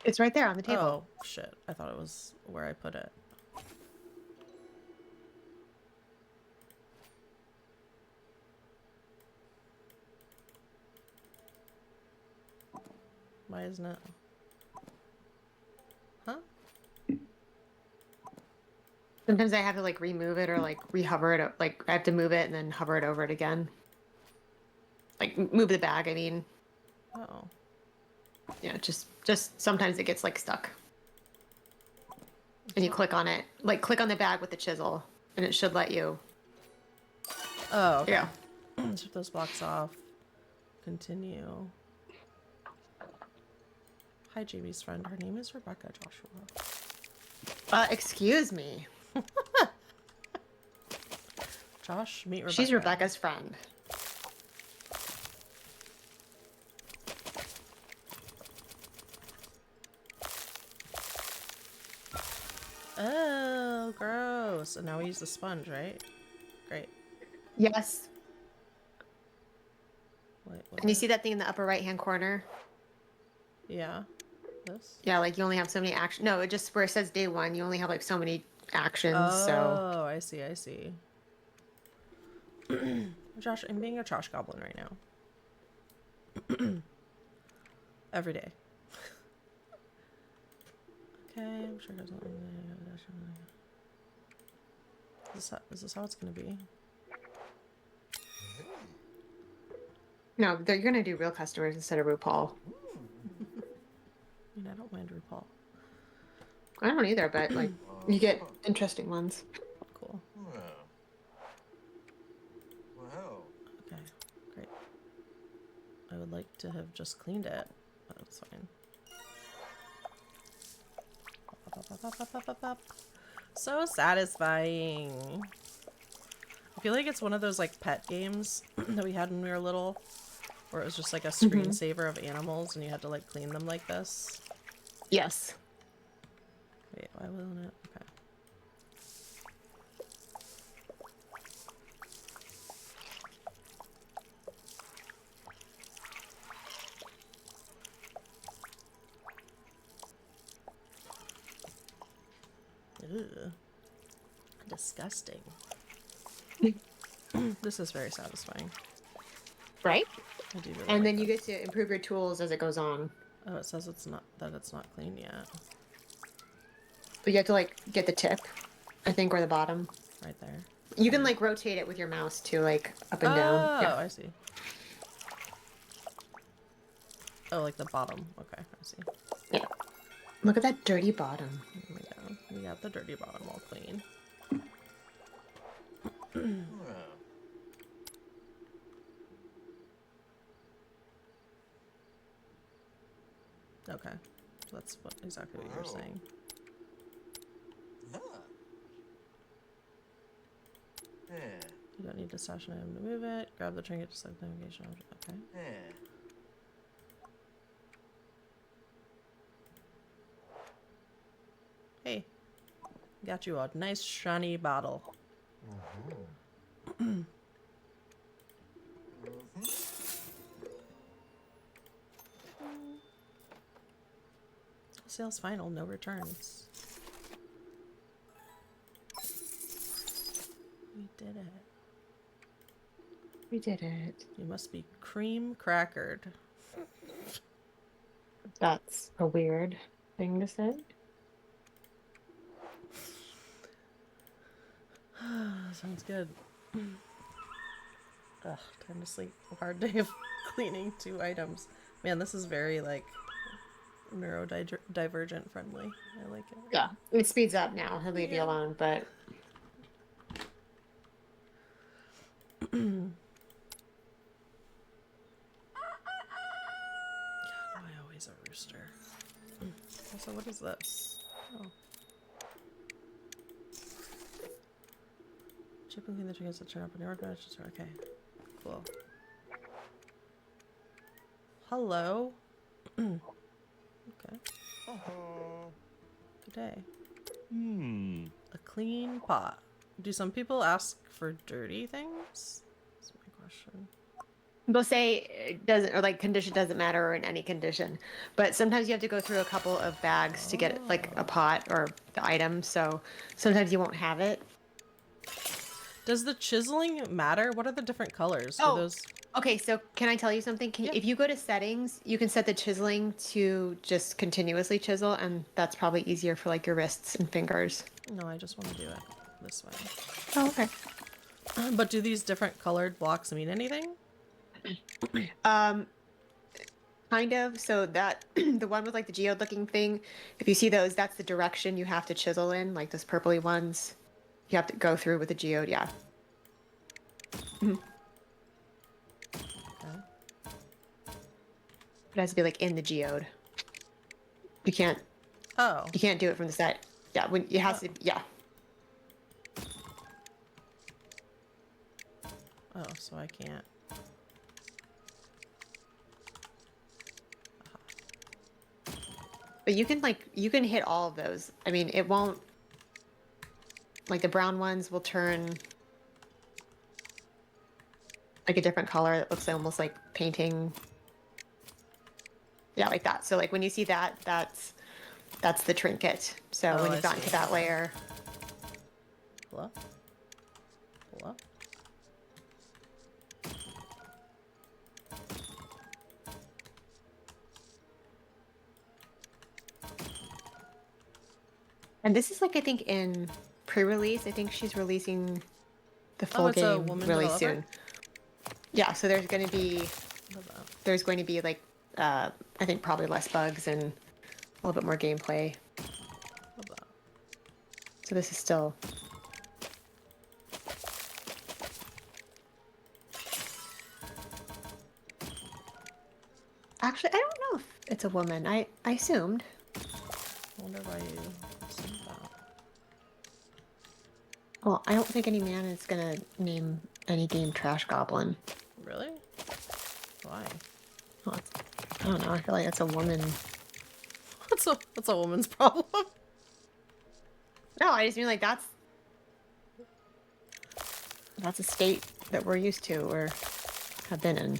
It's right there on the table. Oh, shit. I thought it was where I put it. Why isn't it? Huh? Sometimes I have to like remove it or like rehover it. Like I have to move it and then hover it over it again. Like move the bag, I mean. Oh. Yeah, just sometimes it gets like stuck. And you click on it. Like click on the bag with the chisel and it should let you. Oh, okay. Yeah. Strip those blocks off. Continue. Hi, Jamie's friend. Her name is Rebecca Joshua. Excuse me. Josh, meet Rebecca. She's Rebecca's friend. Oh, gross. And now we use the sponge, right? Great. Yes. Wait, And you see that thing in the upper right-hand corner? Yeah. This? Yeah, like you only have so many actions. No, it just where it says day one, you only have like so many actions. So Oh, I see, I see. Josh, I'm being a trash goblin right now. Every day. Okay, I'm sure there's nothing. Is this how it's gonna be? no, you're gonna do real customers instead of RuPaul. I mean, I don't mind RuPaul. I don't either, but like you get interesting ones. Cool. Okay, great. I would like to have just cleaned it, but that's fine. So satisfying. I feel like it's one of those like pet games that we had when we were little, where it was just like a screensaver of animals and you had to like clean them like this. Yes. Wait, why wasn't it? Okay. Ugh. Disgusting. This is very satisfying. Right? I do really And like then you this. get to improve your tools as it goes on. Oh, it says it's not clean yet. But you have to like get the tip, I think, or the bottom. Right there. You can like rotate it with your mouse too, like up and down. Oh, Yeah. I see. Oh, like the bottom. Okay, I see. Yeah. Look at that dirty bottom. There we go. We got the dirty bottom all clean. Okay, so that's exactly what you were saying. You don't need to stash an item to move it. Grab the trinket to select the navigation object. Okay. Hey, got you a nice shiny bottle. Sales final, no returns. We did it. We did it. You must be cream crackered. That's a weird thing to say. Sounds good. Ugh, time to sleep. A hard day of cleaning 2 items. Man, this is very like neurodivergent friendly. I like it. Yeah, it speeds up now. He'll leave you alone, but God, why always a rooster? Also, what is this? Oh. Chip and clean the chickens to turn up in your workbench. Okay. Cool. Hello? Okay. Good day. A clean pot. Do some people ask for dirty things? That's my question. they'll say it doesn't, or like condition doesn't matter, or in any condition. But sometimes you have to go through a couple of bags to get like a pot or the item. So sometimes you won't have it. Does the chiseling matter? What are the different colors? Oh. Do those... Okay, so can I tell you something? If you go to settings, you can set the chiseling to just continuously chisel, and that's probably easier for like your wrists and fingers. No, I just want to do it this way. Oh, okay. But do these different colored blocks mean anything? Kind of. So that the one with like the geode looking thing, if you see those, that's the direction you have to chisel in, like those purpley ones. You have to go through with the geode, yeah. Okay. It has to be like in the geode. You can't. Oh. You can't do it from the side. Yeah, when it has to. Yeah. Oh, so I can't. But you can hit all of those. I mean, it won't. Like the brown ones will turn like a different color that looks almost like painting. Yeah, like that. So like when you see that, that's the trinket. So when you've gotten to that layer. Hello? Hello? And this is like, I think in pre-release, I think she's releasing the full game really soon. Yeah, so there's going to be like, I think probably less bugs and a little bit more gameplay. So this is still... Actually, I don't know if it's a woman. I assumed. I wonder why you assumed that. Well, I don't think any man is gonna name any game Trash Goblin. Really? Why? Well, I don't know. I feel like that's a woman. That's a woman's problem. No, I just mean like that's a state that we're used to or have been in.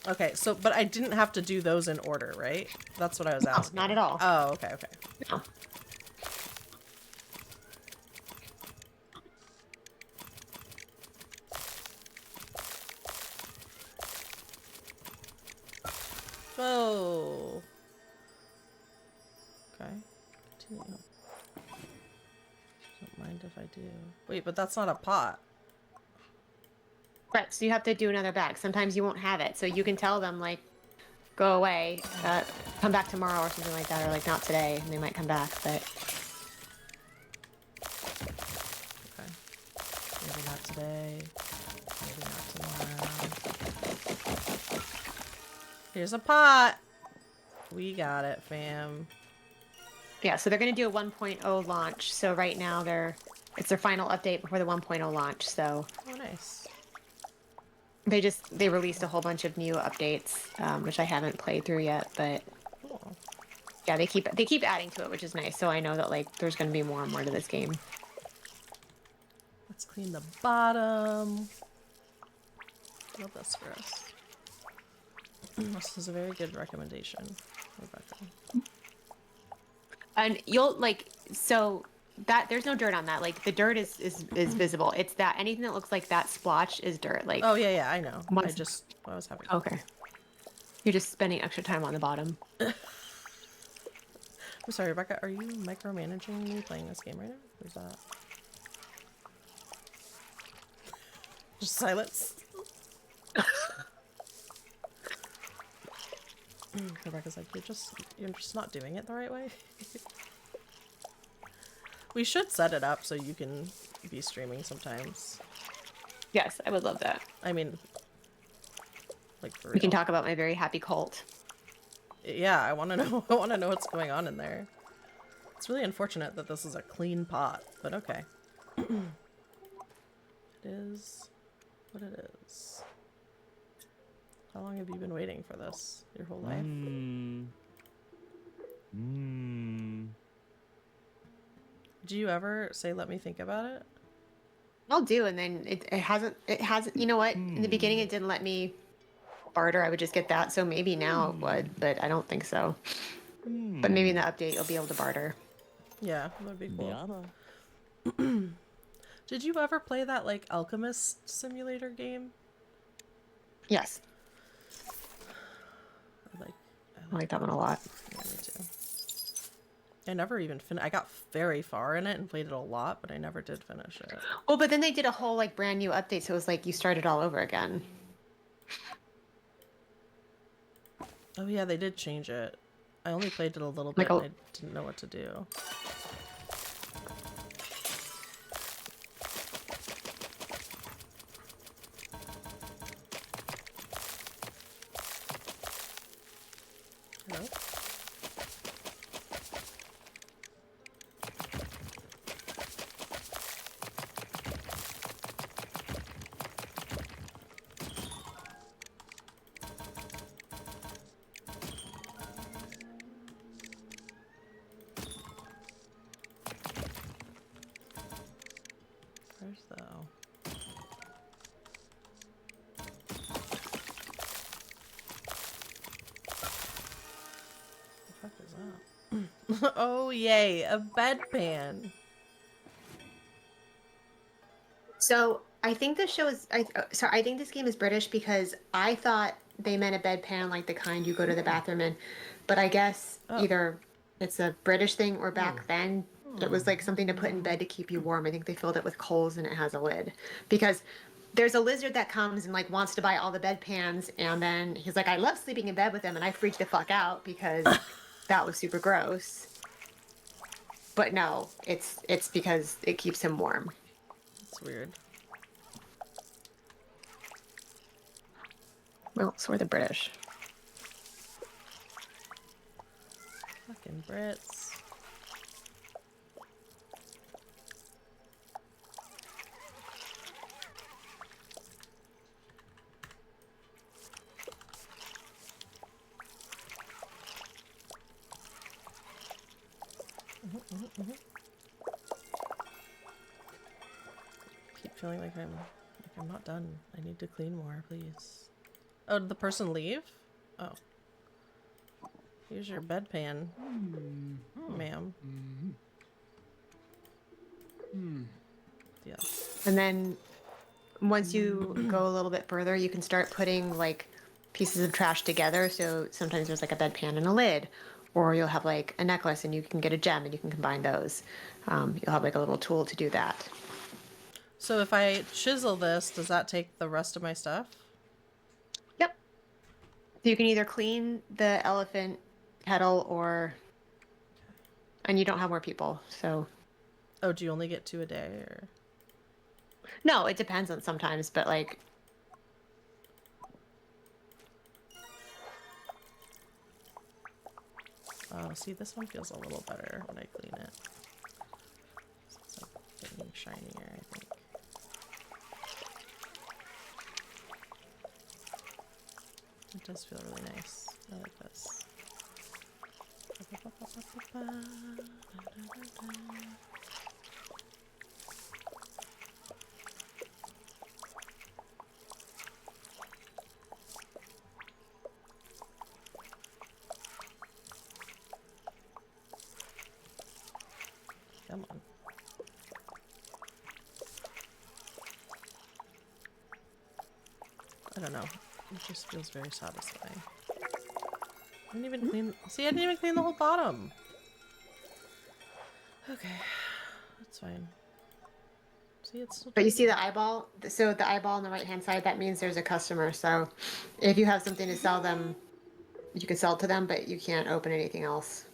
Okay, so, but I didn't have to do those in order, right? That's what I was asking. Not at all. Oh, okay. No. Oh. Okay. Continue. Don't mind if I do. Wait, but that's not a pot. Right, so you have to do another bag. Sometimes you won't have it, so you can tell them like, go away, come back tomorrow or something like that, or like not today, and they might come back. But Okay. Maybe not today. Maybe not tomorrow. Here's a pot. We got it, fam. yeah, so they're gonna do a 1.0 launch. So right now it's their final update before the 1.0 launch. So Oh, nice. they released a whole bunch of new updates, which I haven't played through yet, but Cool. yeah, they keep adding to it, which is nice. So I know that like there's gonna be more and more to this game. Let's clean the bottom. Love this for us. This is a very good recommendation, Rebecca. And you'll like so that there's no dirt on that. Like the dirt is visible. It's that anything that looks like that splotch is dirt. Like Oh yeah, I know. I was having. Okay. You're just spending extra time on the bottom. I'm sorry, Rebecca. Are you micromanaging me playing this game right now? Or is that just silence? Rebecca's like, you're just not doing it the right way. We should set it up so you can be streaming sometimes. Yes, I would love that. I mean, like for real. We can talk about my very happy cult. Yeah, I want to know. I want to know what's going on in there. It's really unfortunate that this is a clean pot, but okay. It is what it is. How long have you been waiting for this? Your whole life? Do you ever say, let me think about it? I'll do, and then it hasn't, you know what? In the beginning, it didn't let me barter. I would just get that, so maybe now it would, but I don't think so. But maybe in the update, you'll be able to barter. Yeah, that'd be cool. Did you ever play that, like, Alchemist Simulator game? Yes. I like that one a lot. Yeah, me too. I never even I got very far in it and played it a lot, but I never did finish it. Well, but then they did a whole, like, brand new update, so it was like you started all over again. Oh yeah, they did change it. I only played it a little bit and I didn't know what to do. Hello? Where's the... What the fuck is that? Oh yay, a bedpan. So I think this show is. I think this game is British because I thought they meant a bedpan like the kind you go to the bathroom in, but I guess either it's a British thing or back then it was like something to put in bed to keep you warm. I think they filled it with coals and it has a lid because there's a lizard that comes and like wants to buy all the bedpans, and then he's like, I love sleeping in bed with him, and I freaked the fuck out because that was super gross. But no, it's because it keeps him warm. That's weird. Well, so are the British. Fucking Brits. Keep feeling like I'm not done. I need to clean more, please. Oh, did the person leave? Oh. Here's your bedpan, ma'am. Yeah. And then once you go a little bit further, you can start putting like pieces of trash together. So sometimes there's like a bedpan and a lid, or you'll have like a necklace and you can get a gem and you can combine those. You'll have like a little tool to do that. So if I chisel this, does that take the rest of my stuff? Yep. So you can either clean the elephant kettle or... And you don't have more people, so... Oh, do you only get 2 a day, or...? No, it depends on sometimes, but like... Oh, see, this one feels a little better when I clean it. It's like getting shinier, I think. It does feel really nice. I like this. Come on. I don't know. It just feels very satisfying. I didn't even clean... See, I didn't even clean the whole bottom. Okay. That's fine. See, it's... But you see the eyeball? So the eyeball on the right-hand side, that means there's a customer. So if you have something to sell them, you can sell to them, but you can't open anything else.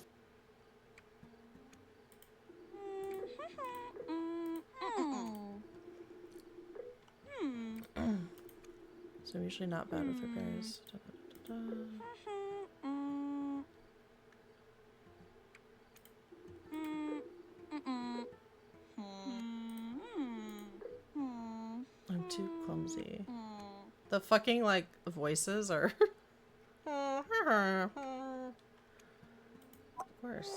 So I'm usually not bad with repairs. I'm too clumsy. The fucking, like, voices are... Of course.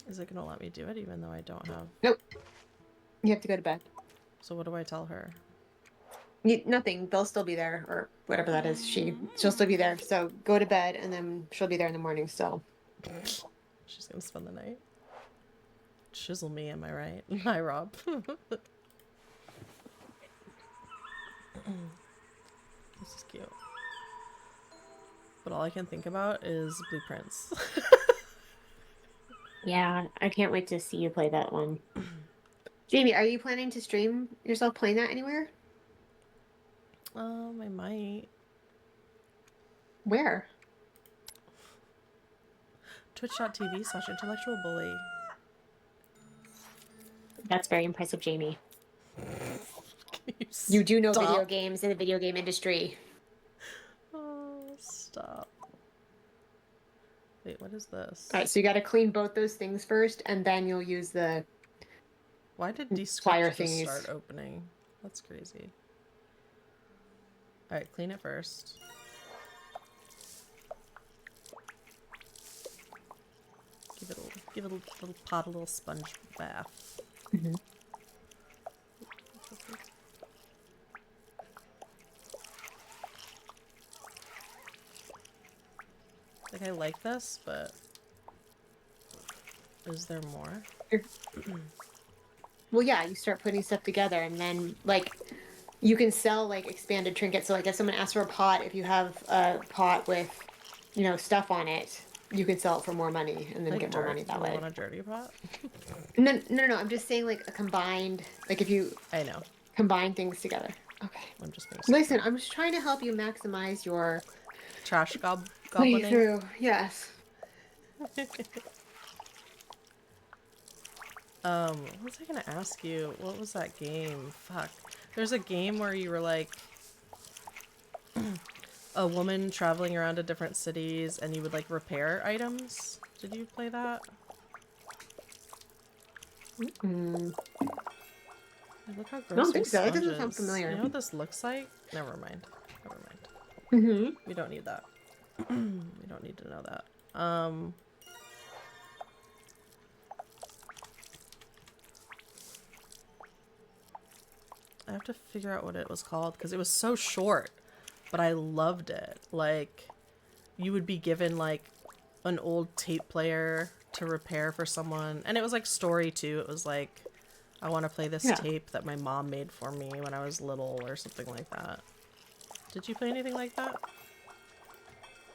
Is it gonna let me do it even though I don't have... Nope. You have to go to bed. So what do I tell her? Nothing. They'll still be there, or whatever that is. She'll still be there. So go to bed, and then she'll be there in the morning still. She's gonna spend the night. Chisel me, am I right? Hi, Rob. This is cute. But all I can think about is blueprints. Yeah, I can't wait to see you play that one. Jamie, are you planning to stream yourself playing that anywhere? I might. Where? Twitch.tv/intellectualbully. That's very impressive, Jamie. You do know Stop. video games in the video game industry. Oh, stop. Wait, what is this? All right, so you got to clean both those things first, and then you'll use the... Why did fire Descript just thingies start opening? That's crazy. Alright, clean it first. Give it a little pot, a little sponge bath. Mm-hmm. Like, I like this, but is there more? Well, yeah, you start putting stuff together, and then, like, you can sell, like, expanded trinkets. So, like, if someone asks for a pot, if you have a pot with, you know, stuff on it, you can sell it for more money, and then Like get dirt. more money that You way. want a dirty pot? No, I'm just saying, like, a combined, like, if you I know. combine things together. Okay. I'm just being Listen, I'm just trying to help you maximize your trash goblining. playthrough. Yes. What was I gonna ask you? What was that game? Fuck. There's a game where you were like a woman traveling around to different cities and you would like repair items. Did you play that? Mm. Look how gross I don't think these so. It doesn't sponges. sound familiar. You know what this looks like? Never mind. Never mind. Mm-hmm. We don't need that. We don't need to know that. I have to figure out what it was called because it was so short, but I loved it. Like, you would be given like an old tape player to repair for someone, and it was like story too. It was like, I want to play this tape that my mom made for me when I was little or something like that. Did you play anything like that?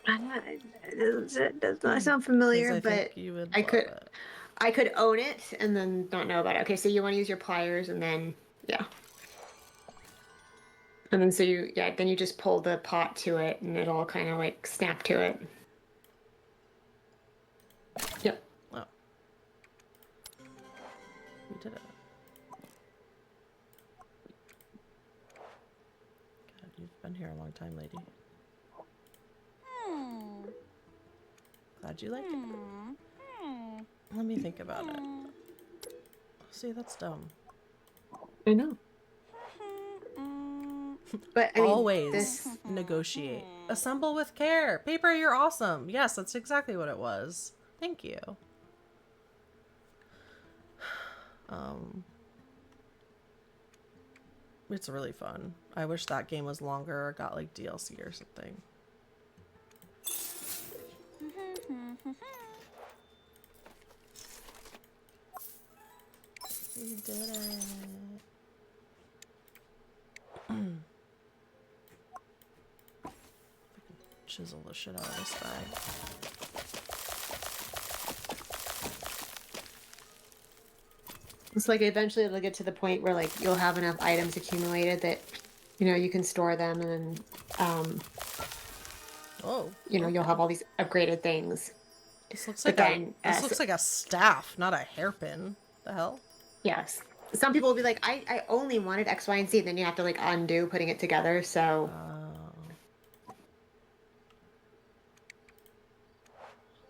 It does not sound familiar, but you would I love could it. I could own it and then not know about it. Okay, so you want to use your pliers and then yeah. And then so then you just pull the pot to it and it'll kind of like snap to it. Yep. Oh. We did it. God, you've been here a long time, lady. Glad you like it. Let me think about it. See, that's dumb. I know. But I mean, always negotiate. Assemble with care. Paper, you're awesome. Yes, that's exactly what it was. Thank you. It's really fun. I wish that game was longer or got like DLC or something. We did it. chisel the shit out of this bag. It's like eventually it'll get to the point where like you'll have enough items accumulated that you can store them, and then you'll have all these upgraded things. This looks But like then, this looks like a staff, not a hairpin. The hell? Yes. Some people will be like, I only wanted X, Y, and Z. Then you have to like undo putting it together. So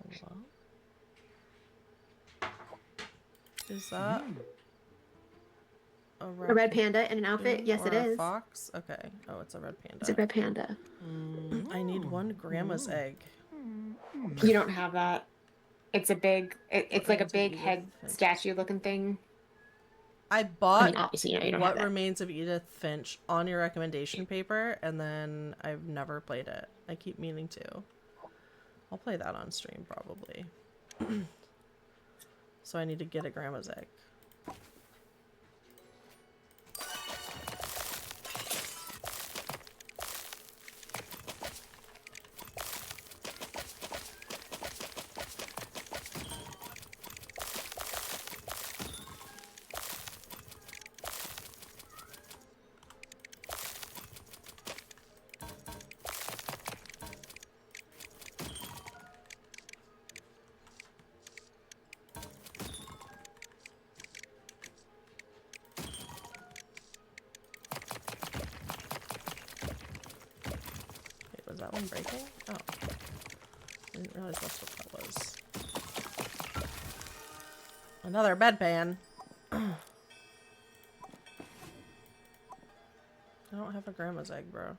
hold on. Is that a red panda in an outfit? Yes, it is. A fox? Okay. Oh, it's a red panda. It's a red panda. I need one grandma's egg. You don't have that. It's a big. It's like a big head statue looking thing. I bought obviously, you don't What have that. Remains of Edith Finch on your recommendation paper, and then I've never played it. I keep meaning to. I'll play that on stream probably. So I need to get a grandma's egg. Was that one breaking? Oh. I didn't realize that's what that was. Another bedpan. I don't have a grandma's egg, bro.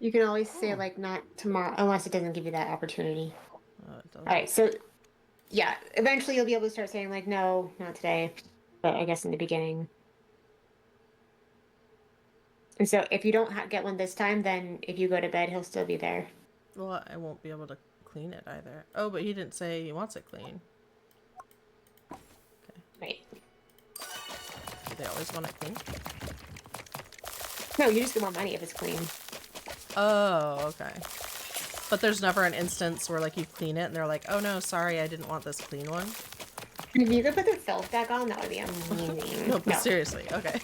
You can always say like not tomorrow, unless it doesn't give you that opportunity. It doesn't. All right, so yeah, eventually you'll be able to start saying like, no, not today. But I guess in the beginning. And so if you don't get one this time, then if you go to bed, he'll still be there. Well, I won't be able to clean it either. Oh, but he didn't say he wants it clean. Okay. Right. Do they always want it clean? No, you just get more money if it's clean. Oh, okay. But there's never an instance where like you clean it and they're like, oh no, sorry, I didn't want this clean one. If you could put the filth back on, that would be amazing. No, but seriously, okay.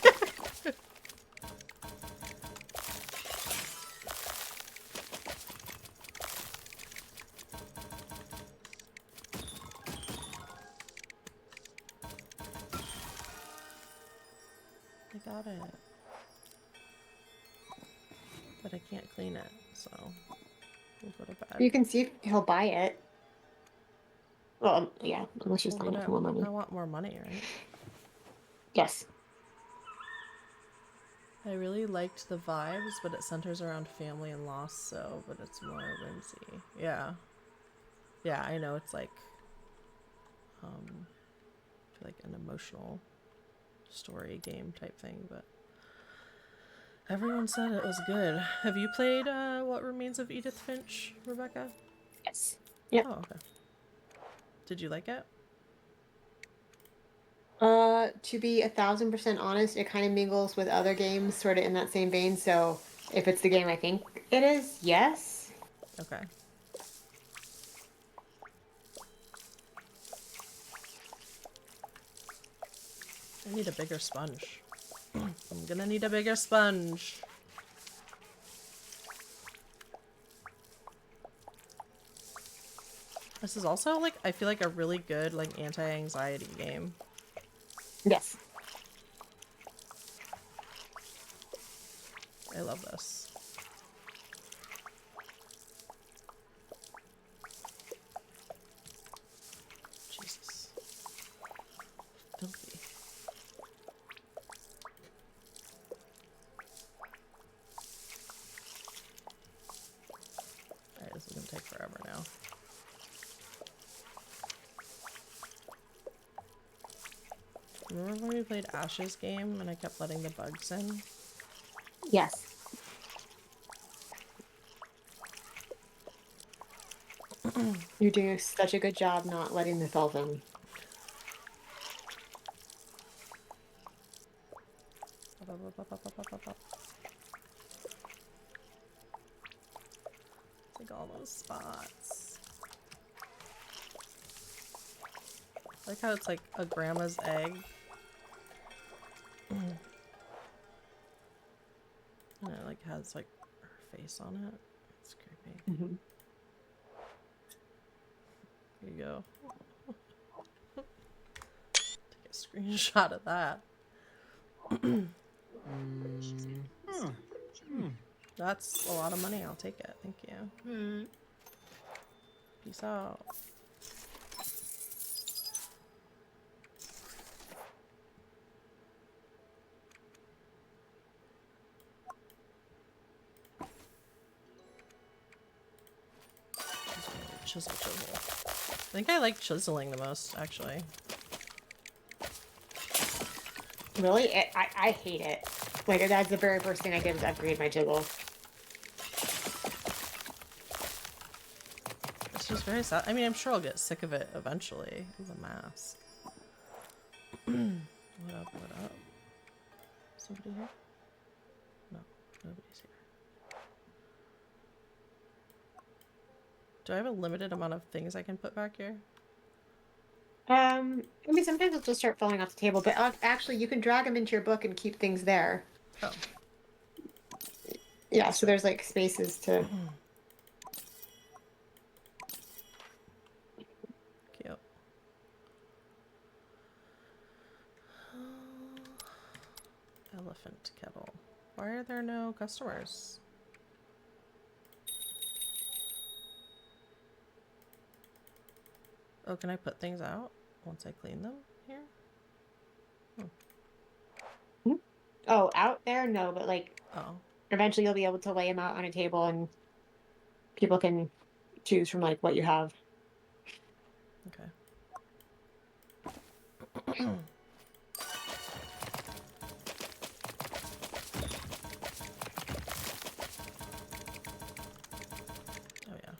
I got it. But I can't clean it, so we'll go to bed. You can see if he'll buy it. Well, yeah, unless you're signing up for more money. I want more money, right? Yes. I really liked the vibes, but it centers around family and loss, so, but it's more whimsy. Yeah. Yeah, I know it's like, I feel like an emotional story game type thing, but everyone said it was good. Have you played What Remains of Edith Finch, Rebecca? Yes. Yep. Oh, okay. Did you like it? To be 1,000% honest, it kind of mingles with other games sort of in that same vein, so if it's the game I think it is, yes. Okay. I need a bigger sponge. I'm gonna need a bigger sponge. This is also like, I feel like a really good like anti-anxiety game. Yes. I love this. Jesus. Filthy. Alright, this is gonna take forever now. Remember when we played Ash's game and I kept letting the bugs in? Yes. You're doing such a good job not letting the filth in. all those spots. I like how it's like a grandma's egg. And it like has like her face on it. It's creepy. Mm-hmm. Here you go. Take a screenshot of that. That's a lot of money. I'll take it. Thank you. Peace out. Chisel. I think I like chiseling the most, actually. Really? I hate it. Like, that's the very first thing I did was upgrade my chisel. It's just very sad. I mean, I'm sure I'll get sick of it eventually. Ooh, a mask. What up, what up? Somebody here? No, nobody's here. Do I have a limited amount of things I can put back here? I mean, sometimes it'll just start falling off the table, but actually, you can drag them into your book and keep things there. Oh. Yeah, so there's like spaces to. Cute. Elephant kettle. Why are there no customers? Oh, can I put things out once I clean them here? Oh, out there? No, but like Oh. eventually you'll be able to lay them out on a table and people can choose from like what you have. Okay. Oh yeah.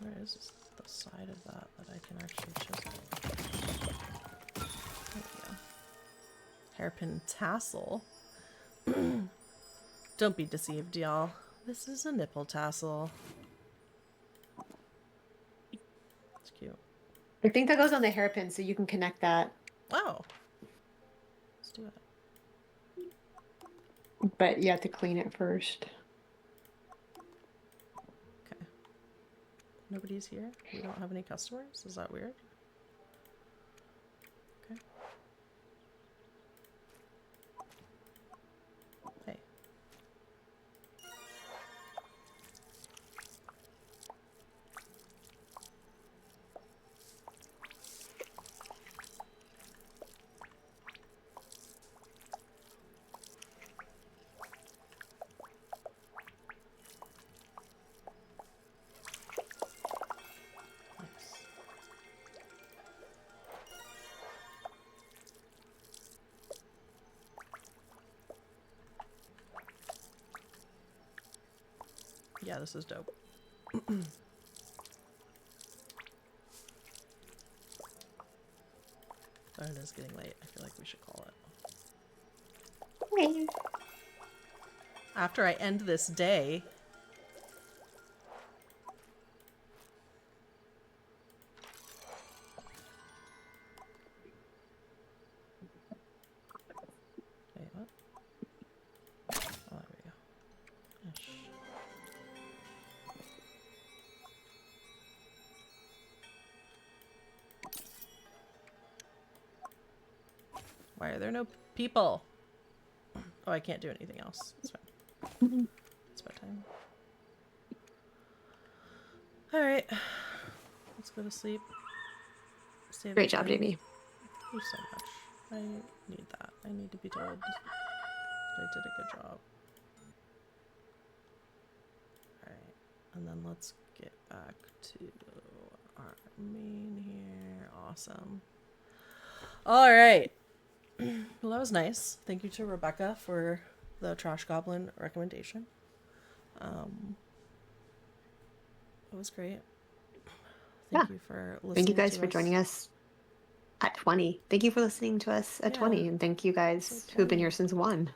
Where is the side of that I can actually chisel? There we go. Hairpin tassel. Don't be deceived, y'all. This is a nipple tassel. It's cute. I think that goes on the hairpin, so you can connect that. Oh. Let's do it. But you have to clean it first. Okay. Nobody's here? We don't have any customers? Is that weird? Okay. Hey. Nice. Yeah, this is dope. Oh, it is getting late. I feel like we should call it. Okay. After I end this day. Wait, what? Oh, there we go. Ish. Why are there no people? Oh, I can't do anything else. It's fine. It's bedtime. Alright. Let's go to sleep. Save Great the job, day. Jamie. Thank you so much. I need that. I need to be told that I did a good job. Alright. And then let's get back to our main here. Awesome. All right. Well, that was nice. Thank you to Rebecca for the Trash Goblin recommendation. It was great. Thank you for listening. Thank you guys for joining us at 20. Thank you for listening to us at 20. And thank you guys who have been here since 1.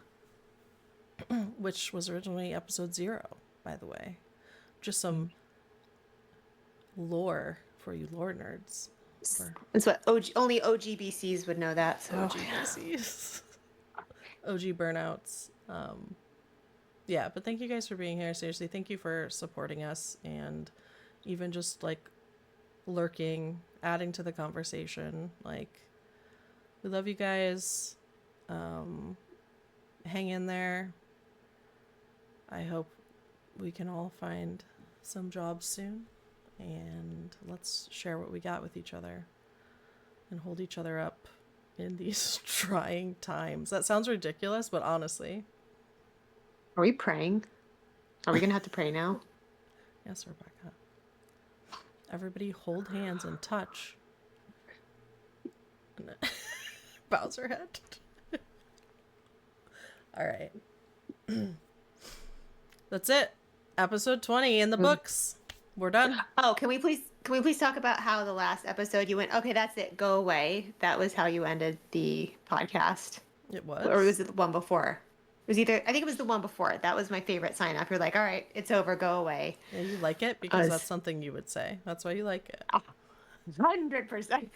Which was originally episode 0, by the way. Just some lore for you lore nerds. That's what only OGBCs would know that. So OGBCs. OG burnouts. Yeah, but thank you guys for being here. Seriously, thank you for supporting us and even just like lurking, adding to the conversation. Like, we love you guys. Hang in there. I hope we can all find some jobs soon, and let's share what we got with each other and hold each other up in these trying times. That sounds ridiculous, but honestly. Are we praying? Are we going to have to pray now? Yes, Rebecca. Everybody hold hands and touch. Bows her head. All right. That's it. Episode 20 in the books. We're done. Oh, can we please talk about how the last episode you went, okay, that's it, go away. That was how you ended the podcast. It was. Or was it the one before? It was either, I think it was the one before. That was my favorite sign off. You're like, all right, it's over, go away. Yeah, you like it because that's something you would say. That's why you like it. 100%.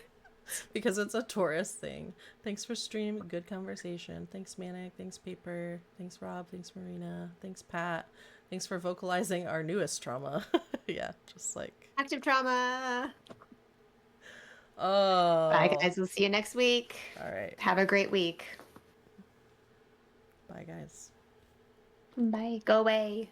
Because it's a Taurus thing. Thanks for stream. Good conversation. Thanks, Manic. Thanks, Paper. Thanks, Rob. Thanks, Marina. Thanks, Pat. Thanks for vocalizing our newest trauma. Yeah, just like... Active trauma. Oh. Bye, guys. We'll see you next week. All right. Have a great week. Bye, guys. Bye. Go away.